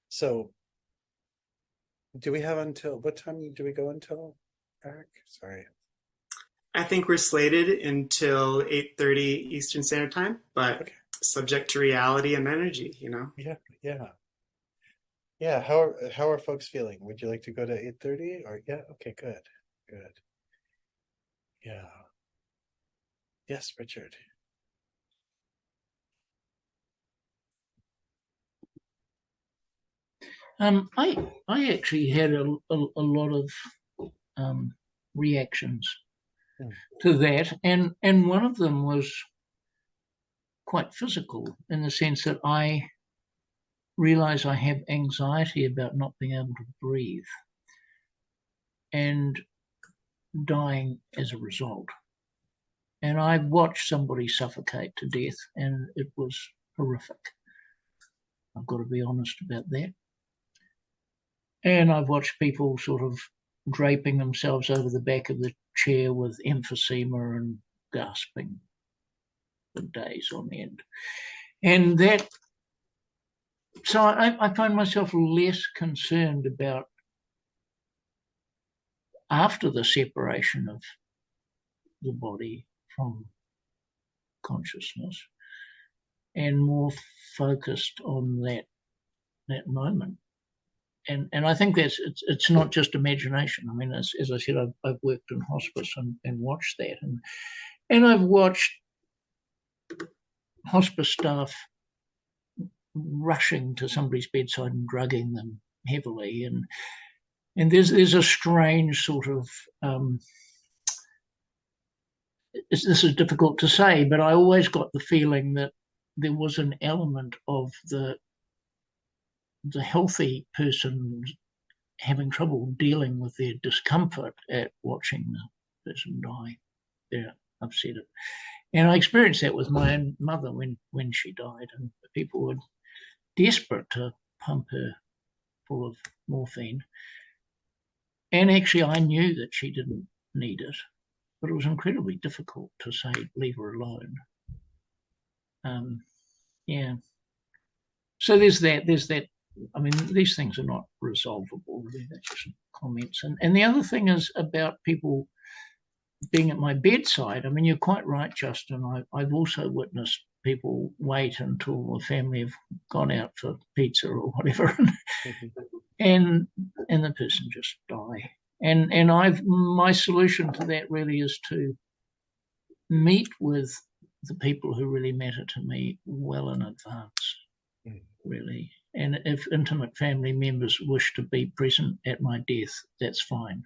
So, do we have until what time do we go until, Eric? Sorry. I think we're slated until 8:30 Eastern Standard Time, but Okay. subject to reality and energy, you know? Yeah. How are folks feeling? Would you like to go to 8:30 or yeah? Okay, good. Yeah. Yes, Richard. I actually had a lot of reactions to that, and one of them was quite physical in the sense that I realize I have anxiety about not being able to breathe and dying as a result. And I watched somebody suffocate to death, and it was horrific. I've got to be honest about that. And I've watched people sort of draping themselves over the back of the chair with emphysema and gasping for days on end. And that, so I find myself less concerned about after the separation of the body from consciousness and more focused on that moment. And I think it's not just imagination. I mean, as I said, I've worked in hospice and watched that, and I've watched hospice staff rushing to somebody's bedside and drugging them heavily, and there's a strange sort of this is difficult to say, but I always got the feeling that there was an element of the healthy person having trouble dealing with their discomfort at watching the person die. They're upset. And I experienced that with my own mother when she died, and people were desperate to pump her full of morphine. And actually, I knew that she didn't need it, but it was incredibly difficult to say, leave her alone. Yeah. So there's that. I mean, these things are not resolvable, really. That's just comments. And the other thing is about people being at my bedside. I mean, you're quite right, Justin. I've also witnessed people wait until the family have gone out for pizza or whatever, and the person just die. And my solution to that really is to meet with the people who really matter to me well in advance, really. And if intimate family members wish to be present at my death, that's fine.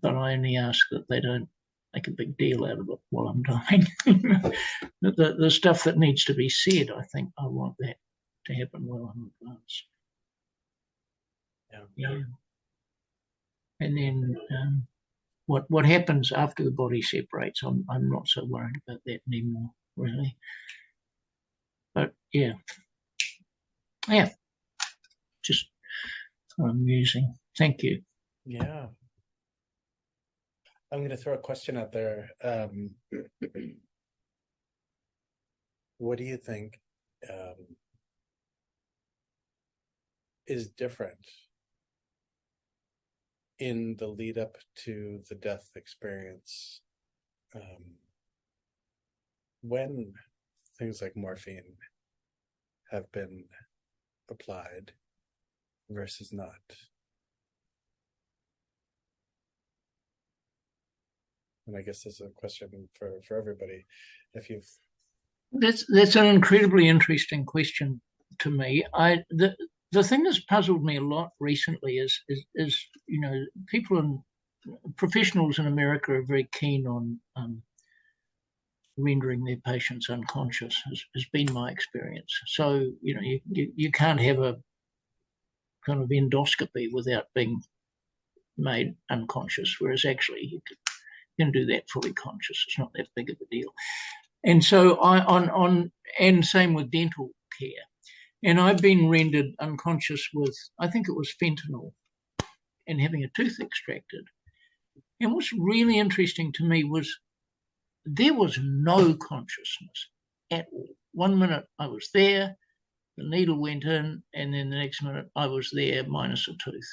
But I only ask that they don't make a big deal out of it while I'm dying. The stuff that needs to be said, I think I want that to happen well in advance. Yeah. And then what happens after the body separates, I'm not so worried about that anymore, really. But yeah, just amusing. Thank you. Yeah. I'm going to throw a question out there. What do you think is different in the lead up to the death experience when things like morphine have been applied versus not? And I guess this is a question for everybody. If you've That's an incredibly interesting question to me. The thing that's puzzled me a lot recently is you know, people and professionals in America are very keen on rendering their patients unconscious. Has been my experience. So you know, you can't have a kind of endoscopy without being made unconscious, whereas actually you can do that fully conscious. It's not that big of a deal. And so and same with dental care. And I've been rendered unconscious with, I think it was fentanyl, and having a tooth extracted. And what's really interesting to me was there was no consciousness at all. 1 minute I was there, the needle went in, and then the next minute I was there minus a tooth.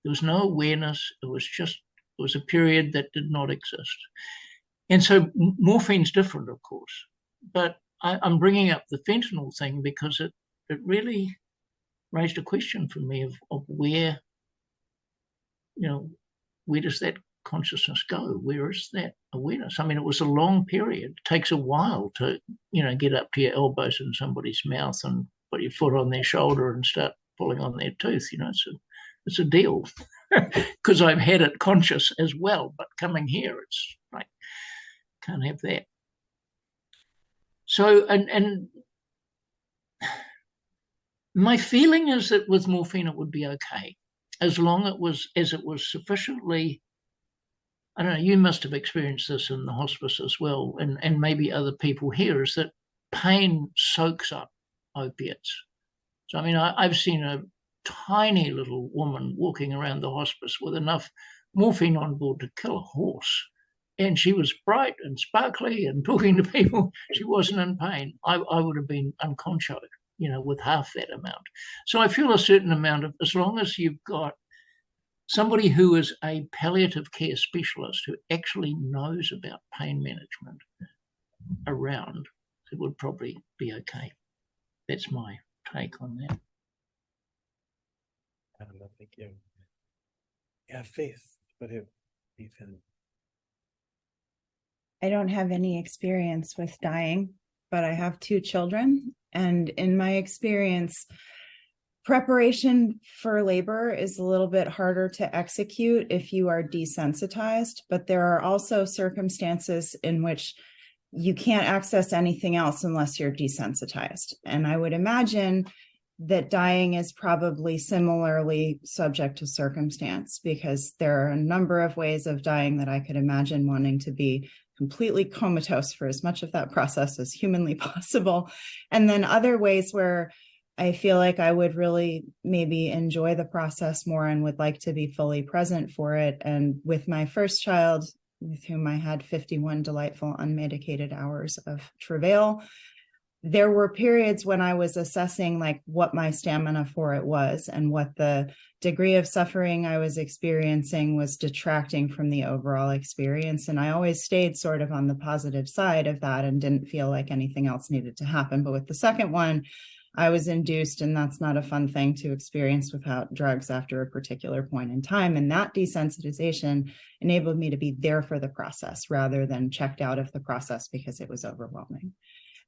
There was no awareness. It was a period that did not exist. And so morphine's different, of course. But I'm bringing up the fentanyl thing because it really raised a question for me of where, you know, where does that consciousness go? Where is that awareness? I mean, it was a long period. It takes a while to, you know, get up to your elbows in somebody's mouth and put your foot on their shoulder and start pulling on their tooth. You know, it's a deal because I've had it conscious as well. But coming here, it's like, can't have that. So, and my feeling is that with morphine it would be okay, as long as it was sufficiently. I don't know. You must have experienced this in the hospice as well, and maybe other people here. Is that pain soaks up opiates? So I mean, I've seen a tiny little woman walking around the hospice with enough morphine on board to kill a horse. And she was bright and sparkly and talking to people. She wasn't in pain. I would have been unconscious, you know, with half that amount. So I feel a certain amount of, as long as you've got somebody who is a palliative care specialist who actually knows about pain management around, it would probably be okay. That's my take on that. Thank you. Yeah, Faith, what have you found? I don't have any experience with dying, but I have 2 children. And in my experience, preparation for labor is a little bit harder to execute if you are desensitized, but there are also circumstances in which you can't access anything else unless you're desensitized. And I would imagine that dying is probably similarly subject to circumstance, because there are a number of ways of dying that I could imagine wanting to be completely comatose for as much of that process as humanly possible. And then other ways where I feel like I would really maybe enjoy the process more and would like to be fully present for it. And with my first child, with whom I had 51 delightful unmedicated hours of travail, there were periods when I was assessing like what my stamina for it was and what the degree of suffering I was experiencing was detracting from the overall experience. And I always stayed sort of on the positive side of that and didn't feel like anything else needed to happen. But with the second one, I was induced, and that's not a fun thing to experience without drugs after a particular point in time. And that desensitization enabled me to be there for the process rather than checked out of the process because it was overwhelming.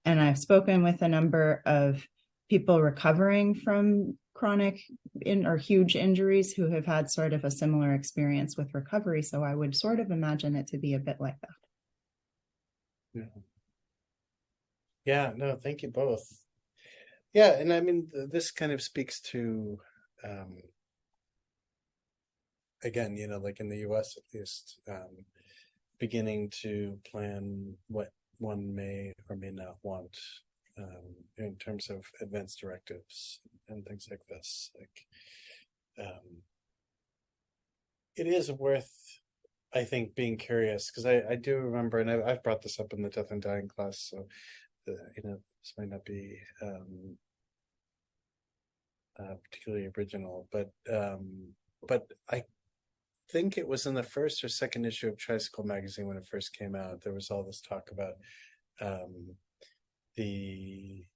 And I've spoken with a number of people recovering from chronic or huge injuries who have had sort of a similar experience with recovery. So I would sort of imagine it to be a bit like that. Yeah, no, thank you both. Yeah, and I mean, this kind of speaks to, again, you know, like in the US at least, beginning to plan what one may or may not want in terms of advance directives and things like this. Like, it is worth, I think, being curious, because I do remember, and I've brought this up in the death and dying class, so this might not be particularly original, but I think it was in the first or second issue of Tricycle magazine when it first came out. There was all this talk about the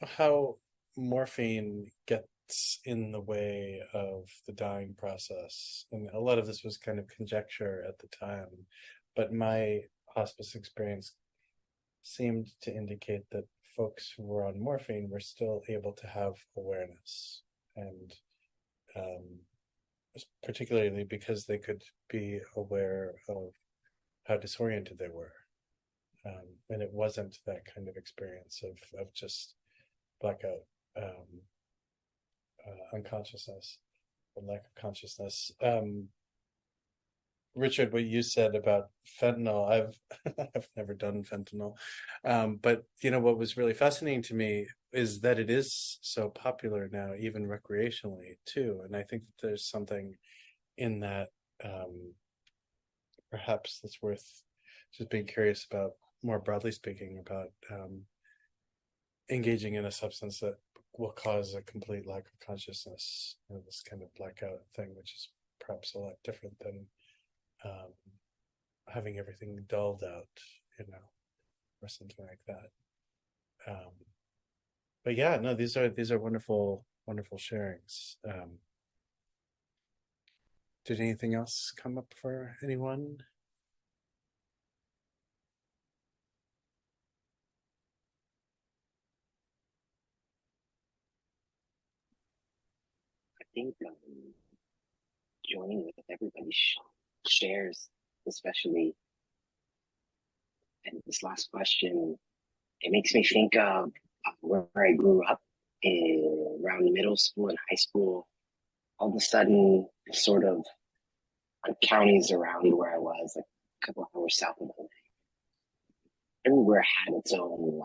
how morphine gets in the way of the dying process, and a lot of this was kind of conjecture at the time, but my hospice experience seemed to indicate that folks who were on morphine were still able to have awareness, and particularly because they could be aware of how disoriented they were. And it wasn't that kind of experience of just blackout unconsciousness, or lack of consciousness. Richard, what you said about fentanyl, I've never done fentanyl, but what was really fascinating to me is that it is so popular now, even recreationally too. And I think that there's something in that, perhaps that's worth just being curious about, more broadly speaking, about engaging in a substance that will cause a complete lack of consciousness, this kind of blackout thing, which is perhaps a lot different than having everything dulled out, or something like that. But yeah, no, these are wonderful, wonderful sharings. Did anything else come up for anyone? I think joining with everybody shares, especially, and this last question, it makes me think of where I grew up around middle school and high school. All of a sudden, sort of counties around where I was, like a couple of hours south of LA, everywhere had its own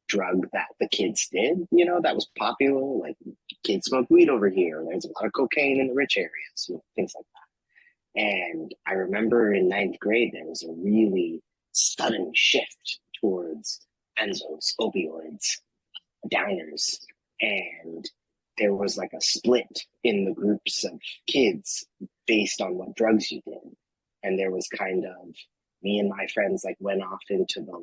drug that the kids did, that was popular. Like, kids smoke weed over here. There's a lot of cocaine in the rich areas, things like that. And I remember in ninth grade, there was a really sudden shift towards benzos, opioids, downers. And there was like a split in the groups of kids based on what drugs you did. And there was kind of, me and my friends went off into the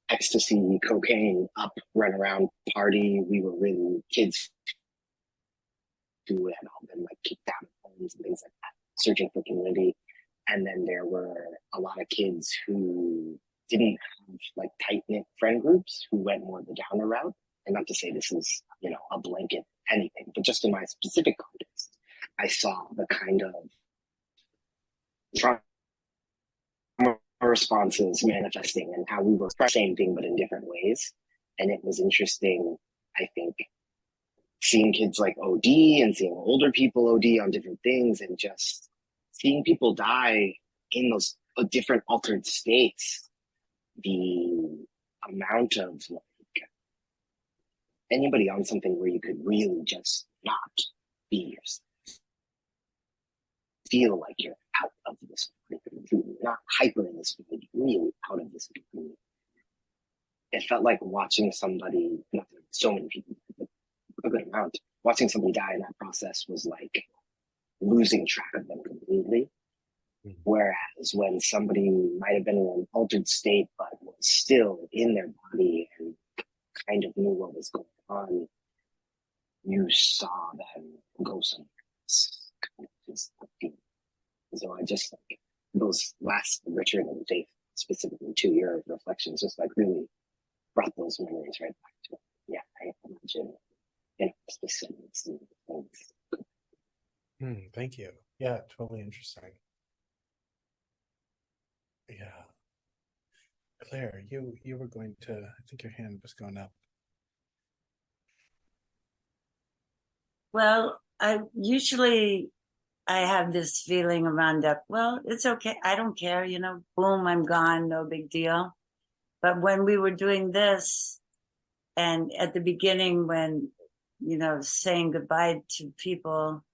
ecstasy, cocaine, up, run around, party. We were really kids who had all been kicked out of homes and things like that, searching for community. And then there were a lot of kids who didn't have tight-knit friend groups, who went more the downer route. And not to say this is, a blanket anything, but just in my specific context, I saw the kind of trauma responses manifesting and how we were the same thing but in different ways. And it was interesting, I think, seeing kids OD and seeing older people OD on different things, and just seeing people die in those different altered states. The amount of anybody on something where you could really just not be yourself, feel like you're out of this, not hyper in this, but really out of this. It felt like watching somebody, not so many people, but a good amount, watching somebody die in that process was like losing track of them completely. Mm-hmm. Whereas when somebody might have been in an altered state, but was still in their body and kind of knew what was going on, you saw them go somewhere else. Kind of just so I just those last Richard and Faith, specifically 2 year reflections, just really brought those memories right back to it. Yeah, I imagine specifics and things. Thank you. Yeah, totally interesting. Yeah. Claire, you were going to, I think your hand was going up. Well, I have this feeling around up, well, it's okay. I don't care, boom, I'm gone. No big deal. But when we were doing this, And at the beginning, when, you know, saying goodbye to people,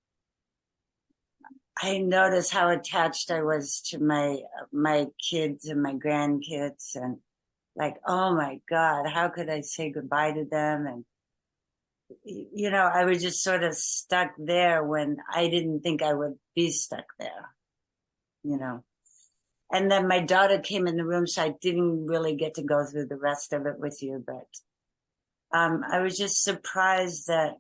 I noticed how attached I was to my kids and my grandkids, and like, oh my God, how could I say goodbye to them? And you know, I was just sort of stuck there when I didn't think I would be stuck there, you know. And then my daughter came in the room, so I didn't really get to go through the rest of it with you, but I was just surprised that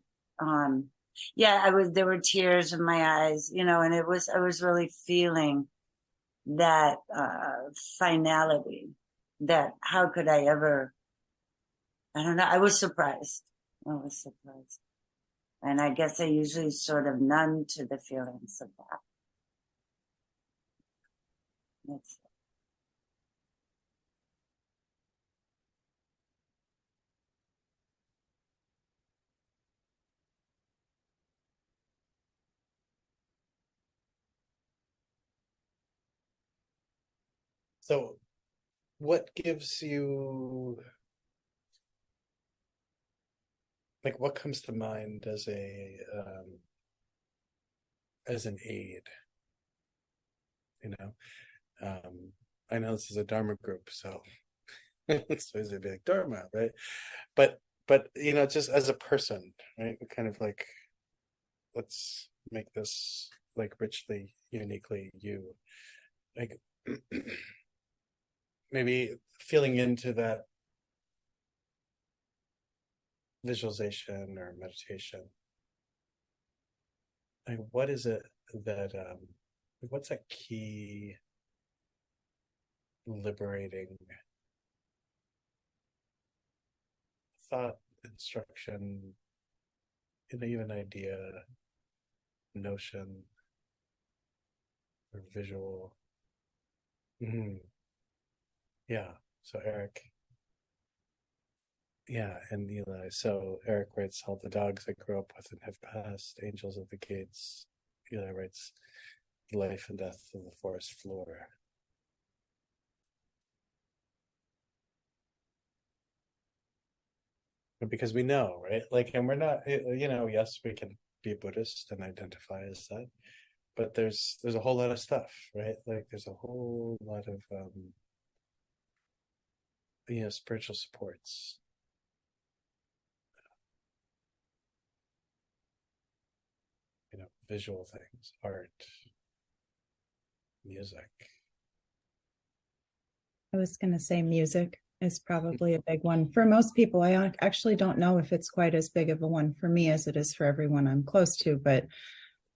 yeah, there were tears in my eyes, you know, and I was really feeling that finality, that how could I ever, I don't know, I was surprised. I was surprised. And I guess I usually sort of numb to the feelings of that. That's, So what gives you, like, what comes to mind as an aid, you know? I know this is a Dharma group, so it's always be like Dharma, right? But you know, just as a person, right? Kind of like, let's make this like richly, uniquely you. Like maybe feeling into that visualization or meditation. Like what is it that what's a key liberating thought, instruction, even idea, notion, or visual? Yeah. So Eric, yeah, and Eli. So Eric writes, all the dogs I grew up with and have passed, angels of the gates. Eli writes, the life and death of the forest floor. Because we know, right? Like, and we're not, you know, yes, we can be Buddhist and identify as that, but there's a whole lot of stuff, right? Like there's a whole lot of you know, spiritual supports, you know, visual things, art, music. I was going to say music is probably a big one for most people. I actually don't know if it's quite as big of a one for me as it is for everyone I'm close to, but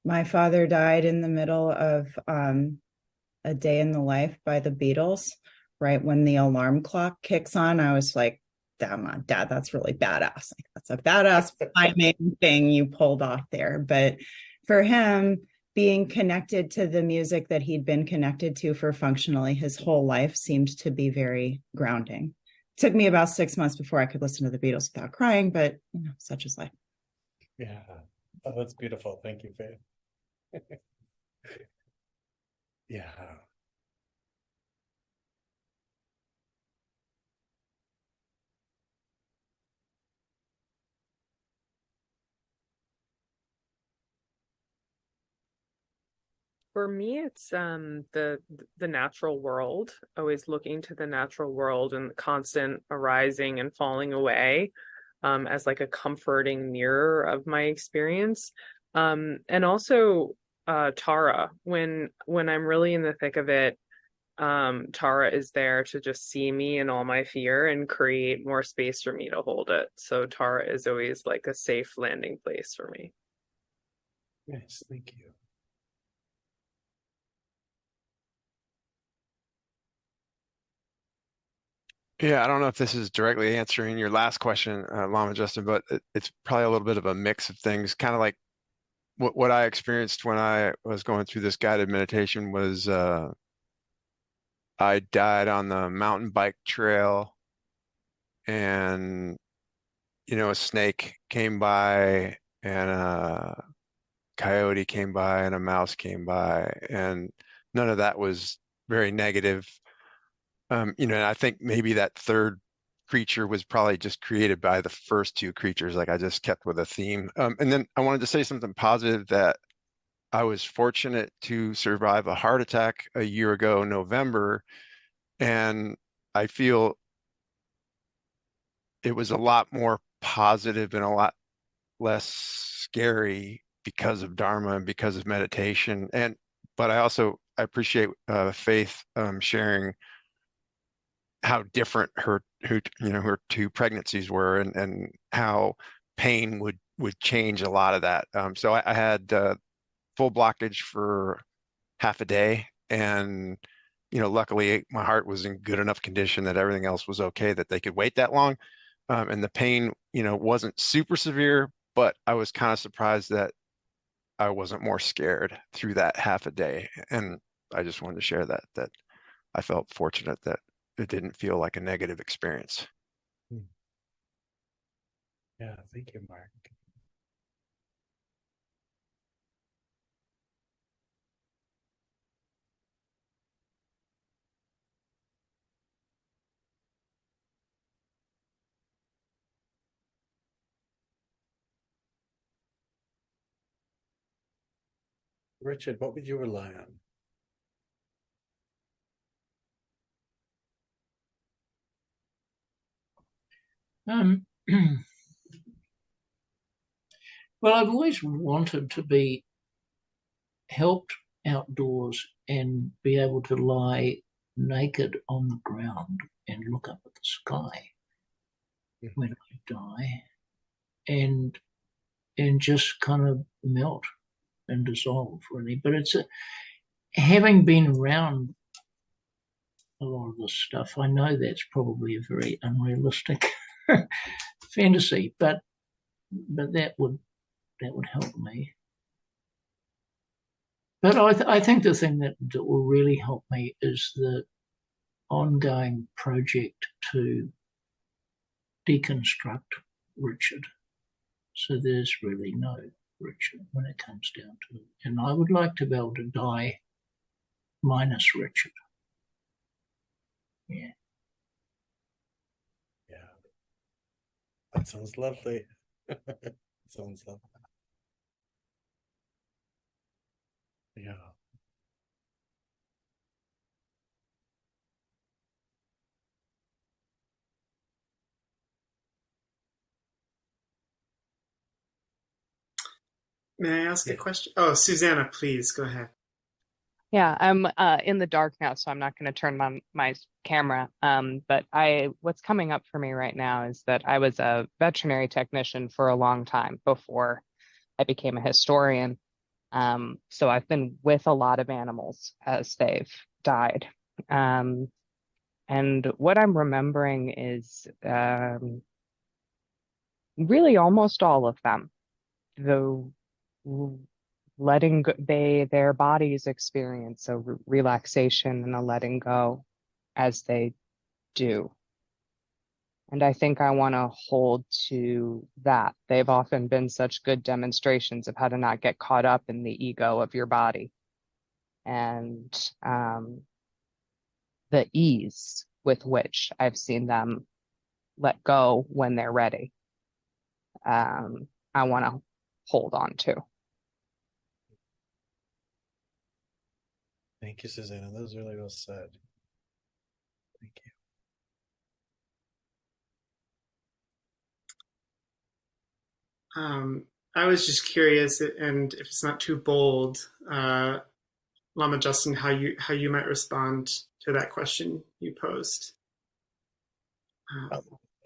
my father died in the middle of A Day in the Life by the Beatles. Right when the alarm clock kicks on, I was like, damn, Dad, that's really badass. Like, that's a badass timing thing you pulled off there. But for him, being connected to the music that he'd been connected to for functionally his whole life seemed to be very grounding. It took me about 6 months before I could listen to the Beatles without crying, but you know, such is life. Yeah. Oh, that's beautiful. Thank you, Faith. Yeah. For me, it's the natural world, always looking to the natural world and the constant arising and falling away, as like a comforting mirror of my experience. And also Tara, when I'm really in the thick of it, Tara is there to just see me in all my fear and create more space for me to hold it. So Tara is always like a safe landing place for me. Nice. Thank you. Yeah, I don't know if this is directly answering your last question, Lama Justin, but it's probably a little bit of a mix of things. Kind of like what I experienced when I was going through this guided meditation was I died on the mountain bike trail, and you know, a snake came by, and a coyote came by, and a mouse came by, and none of that was very negative. You know, and I think maybe that third creature was probably just created by the first two creatures. Like I just kept with a theme. And then I wanted to say something positive, that I was fortunate to survive a heart attack a year ago, November, and I feel it was a lot more positive and a lot less scary because of Dharma and because of meditation. But I appreciate Faith sharing how different her two pregnancies were, and how pain would change a lot of that. So I had full blockage for half a day, and luckily my heart was in good enough condition that everything else was okay, that they could wait that long. And the pain wasn't super severe, but I was kind of surprised that I wasn't more scared through that half a day. And I just wanted to share that I felt fortunate that it didn't feel like a negative experience. Yeah, thank you, Mark. Richard, what would you rely on? Well, I've always wanted to be helped outdoors and be able to lie naked on the ground and look up at the sky when I die, and just kind of melt and dissolve, really. But it's having been around a lot of this stuff, I know that's probably a very unrealistic fantasy, but that would help me. But I think the thing that will really help me is the ongoing project to deconstruct Richard. So there's really no Richard when it comes down to it. And I would like to be able to die minus Richard. Yeah. Yeah. That sounds lovely. Sounds lovely. Yeah. May I ask a question? Oh, Susanna, please go ahead. Yeah, I'm in the dark now, so I'm not going to turn on my camera. But what's coming up for me right now is that I was a veterinary technician for a long time before I became a historian. So I've been with a lot of animals as they've died. And what I'm remembering is really almost all of them, though letting go, their bodies experience a relaxation and a letting go as they do. And I think I want to hold to that. They've often been such good demonstrations of how to not get caught up in the ego of your body, and the ease with which I've seen them let go when they're ready. I want to hold on to. Thank you, Susanna. That was really well said. Thank you. I was just curious, and if it's not too bold, Lama Justin, how you might respond to that question you posed.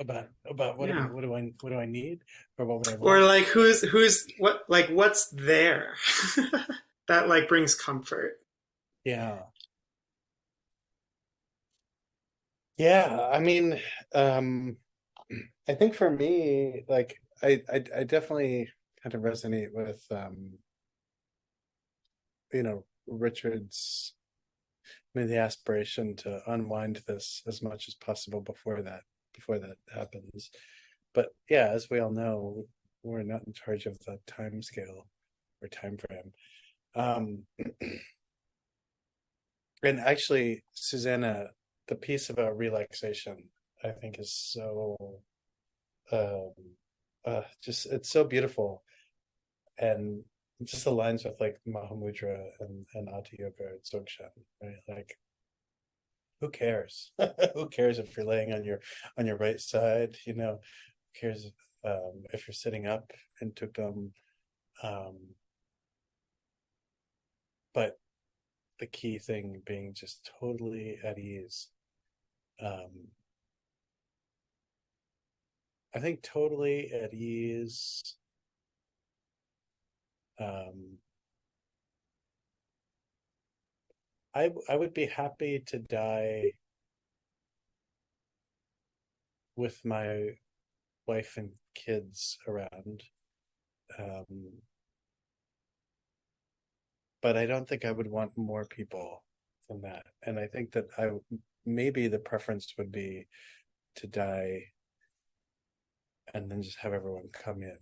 About what? Yeah. What do I need, or what would I want? Or like who's what? Like what's there that like brings comfort? Yeah. Yeah. I mean, I think for me, like I definitely kind of resonate with Richard's, the aspiration to unwind this as much as possible before that happens. But yeah, as we all know, we're not in charge of the time scale or time frame. And actually, Susanna, the piece about relaxation, I think is so um just it's so beautiful, and it just aligns with like Mahamudra and Hatha Yoga and Dzogchen, right? Like, who cares? Who cares if you're laying on your right side? You know, who cares if you're sitting up in Tukdom? Um, but the key thing being just totally at ease. Um, I think totally at ease. Um, I would be happy to die with my wife and kids around. Um, but I don't think I would want more people than that. And I think that maybe the preference would be to die and then just have everyone come in,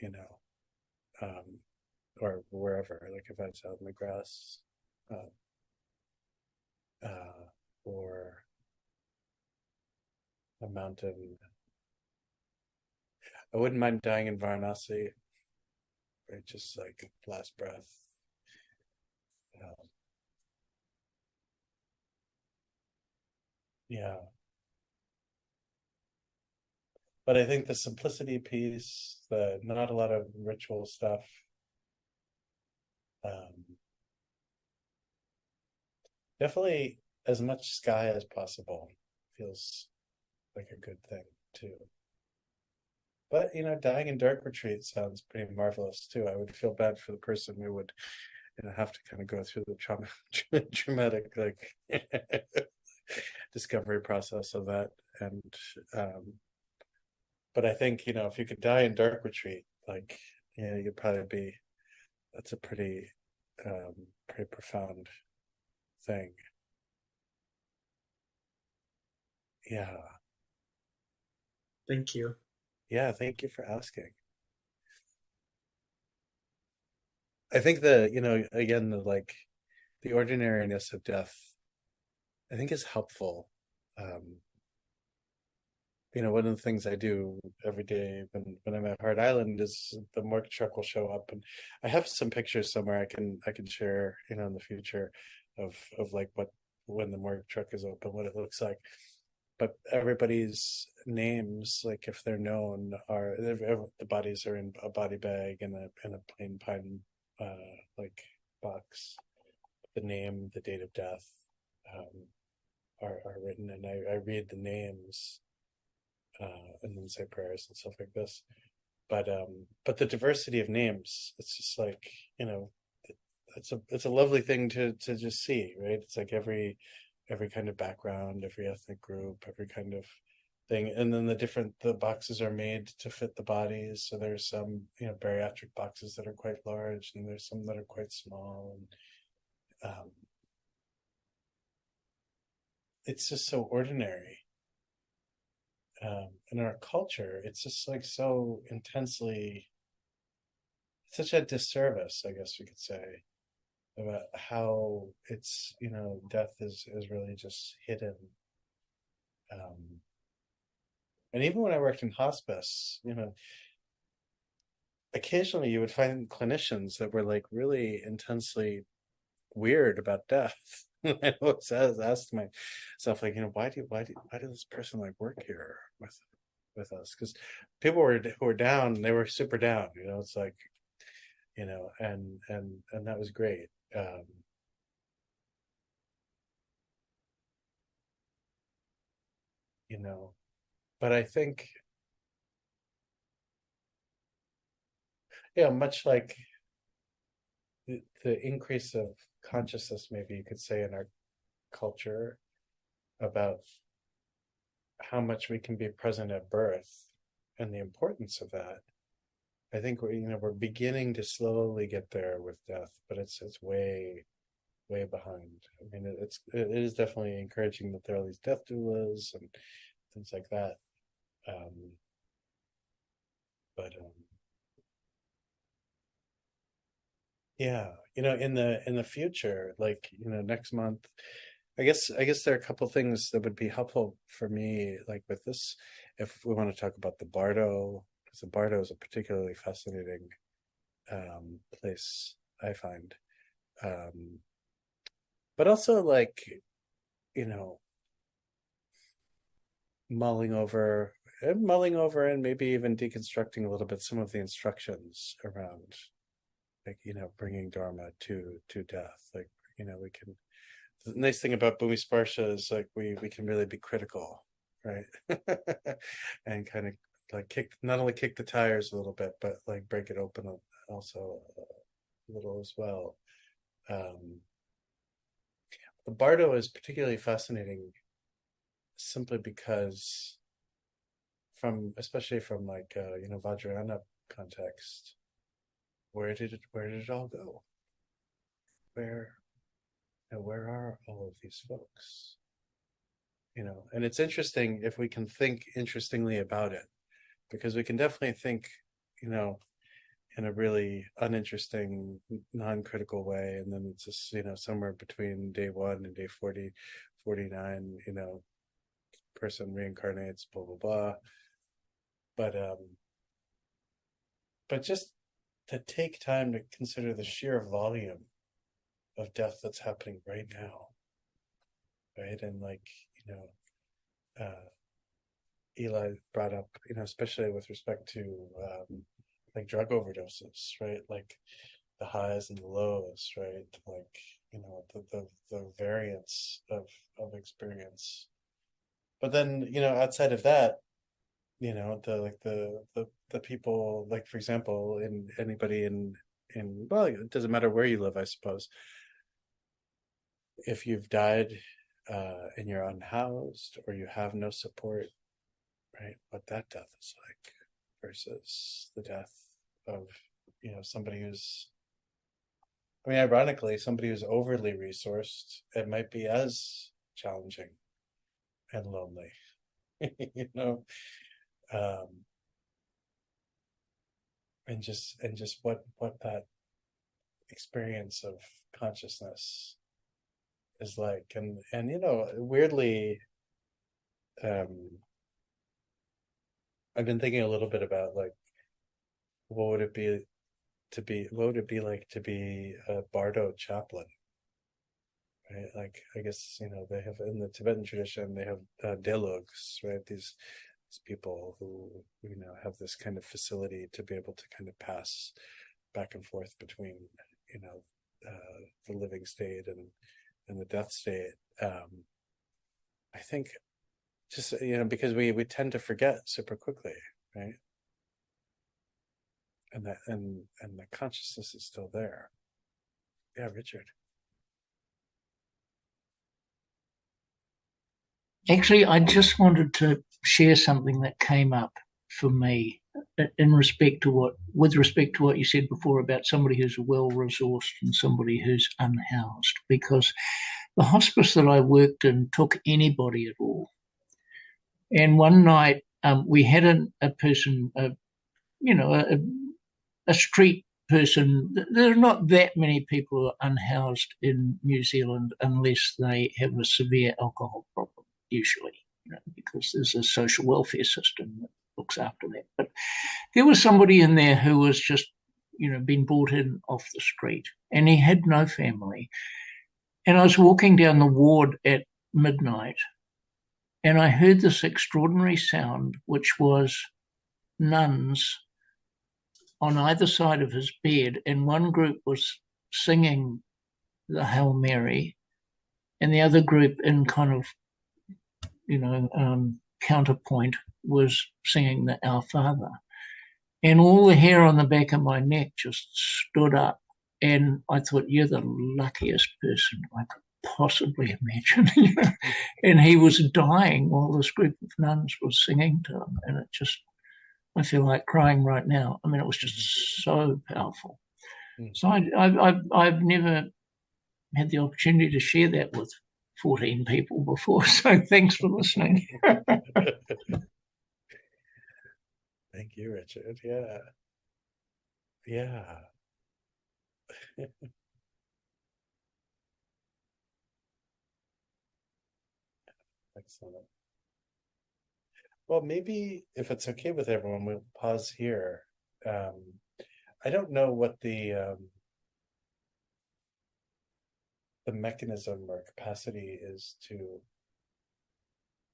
you know, or wherever. Like if I was out in the grass, uh, or a mountain. I wouldn't mind dying in Varanasi, right? Just like last breath. Um, yeah. But I think the simplicity piece, the not a lot of ritual stuff, um, definitely as much sky as possible feels like a good thing too. But you know, dying in dark retreat sounds pretty marvelous too. I would feel bad for the person who would, you know, have to kind of go through the traumatic like discovery process of that. And um, but I think, you know, if you could die in dark retreat, like, yeah, you'd probably be, that's a um, pretty profound thing. Yeah. Thank you. Yeah. Thank you for asking. I think the, you know, again, the like the ordinariness of death, I think is helpful. Um, you know, one of the things I do every day when I'm at Hard Island is the morgue truck will show up, and I have some pictures somewhere I can share, you know, in the future of like what when the morgue truck is open, what it looks like. But everybody's names, like if they're known, are the bodies are in a body bag and a plain pine like box. The name, the date of death, um, are written, and I read the names and then say prayers and stuff like this. But the diversity of names, it's just like, you know, it's a lovely thing to just see, right? It's like every kind of background, every ethnic group, every kind of thing, and then the boxes are made to fit the bodies. So there's some, you know, bariatric boxes that are quite large, and there's some that are quite small, and it's just so ordinary. In our culture, it's just like so intensely, such a disservice, I guess we could say, about how it's, you know, death is really just hidden. Um, and even when I worked in hospice, you know, occasionally you would find clinicians that were like really intensely weird about death. I always asked myself, like, you know, why did this person like work here with us? Because people who were down, they were super down. You know, it's like, you know, and that was great. You know, but I think, yeah, much like the increase of consciousness, maybe you could say, in our culture about how much we can be present at birth and the importance of that. I think we, you know, we're beginning to slowly get there with death, but it's way behind. I mean, it is definitely encouraging that there are all these death doulas and things like that. Um, but yeah, you know, in the future, like, you know, next month I guess there are a couple things that would be helpful for me, like with this, if we want to talk about the Bardo, because the Bardo is a particularly fascinating place, I find. But also, like, you know, mulling over and maybe even deconstructing a little bit some of the instructions around, like, bringing Dharma to death. Like, we can. The nice thing about Bhumi Sparsha is, like, we can really be critical, right? And kind of like not only kick the tires a little bit, but like break it open also a little as well. The Bardo is particularly fascinating simply because especially from like Vajrayana context, where did it all go? Where are all of these folks? And it's interesting if we can think interestingly about it, because we can definitely think, in a really uninteresting, non-critical way, and then it's just, somewhere between day 1 and day 40, 49, person reincarnates, blah blah blah. But just to take time to consider the sheer volume of death that's happening right now, right? And like, Eli brought up, especially with respect to like drug overdoses, right? Like the highs and the lows, right? Like, the variance of experience. But then, outside of that, the people, like, for example, anybody in well, it doesn't matter where you live, I suppose. If you've died and you're unhoused or you have no support, right? What that death is like versus the death of, somebody who's, ironically, somebody who's overly resourced, it might be as challenging and lonely, um, and just what that experience of consciousness is like. And weirdly, I've been thinking a little bit about, like, what would it be like to be a Bardo chaplain, right? Like, I guess, they have, in the Tibetan tradition, they have delugs, right? These people who, have this kind of facility to be able to kind of pass back and forth between, the living state and the death state. I think just, because we tend to forget super quickly, right? And the consciousness is still there. Yeah, Richard. Actually, I just wanted to share something that came up for me with respect to what you said before about somebody who's well resourced and somebody who's unhoused, because the hospice that I worked in took anybody at all. And one night we had a person, a street person. There are not that many people who are unhoused in New Zealand unless they have a severe alcohol problem, usually, because there's a social welfare system that looks after that. But there was somebody in there who was just, been brought in off the street, and he had no family. And I was walking down the ward at midnight, and I heard this extraordinary sound, which was nuns on either side of his bed, and one group was singing the Hail Mary, and the other group, in kind of, counterpoint, was singing the Our Father. And all the hair on the back of my neck just stood up, and I thought, you're the luckiest person I could possibly imagine. And he was dying while this group of nuns was singing to him, and I feel like crying right now. It was just so powerful. So I've never had the opportunity to share that with 14 people before. So thanks for listening. Thank you, Richard. Yeah. Yeah. Excellent. Well, maybe if it's okay with everyone, we'll pause here. I don't know what the mechanism or capacity is to.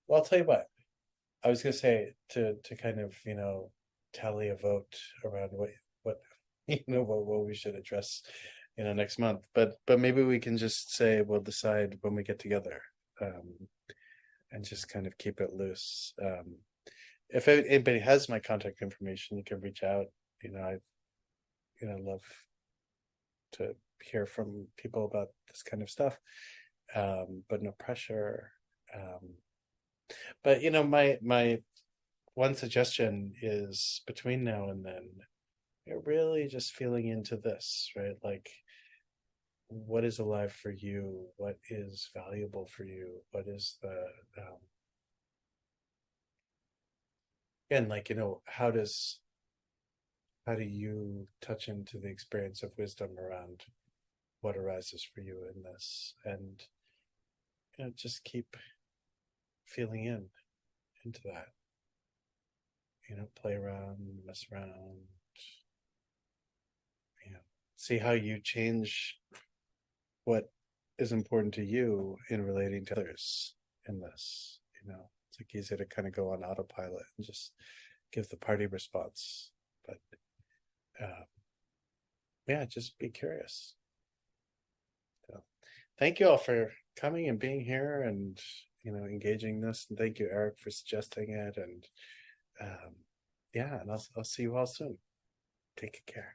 Well, I'll tell you what. I was gonna say to kind of tally a vote around what what we should address next month. But maybe we can just say we'll decide when we get together, and just kind of keep it loose. If anybody has my contact information, you can reach out. I love to hear from people about this kind of stuff, but no pressure. But my one suggestion is between now and then, you're really just feeling into this, right? Like, what is alive for you? What is valuable for you? What is the and like how do you touch into the experience of wisdom around what arises for you in this, and just keep feeling into that. Play around, mess around, see how you change what is important to you in relating to others in this. It's like easy to kind of go on autopilot and just give the party response, but just be curious. So, thank you all for coming and being here and engaging this, and thank you, Eric, for suggesting it. And and I'll see you all soon. Take care.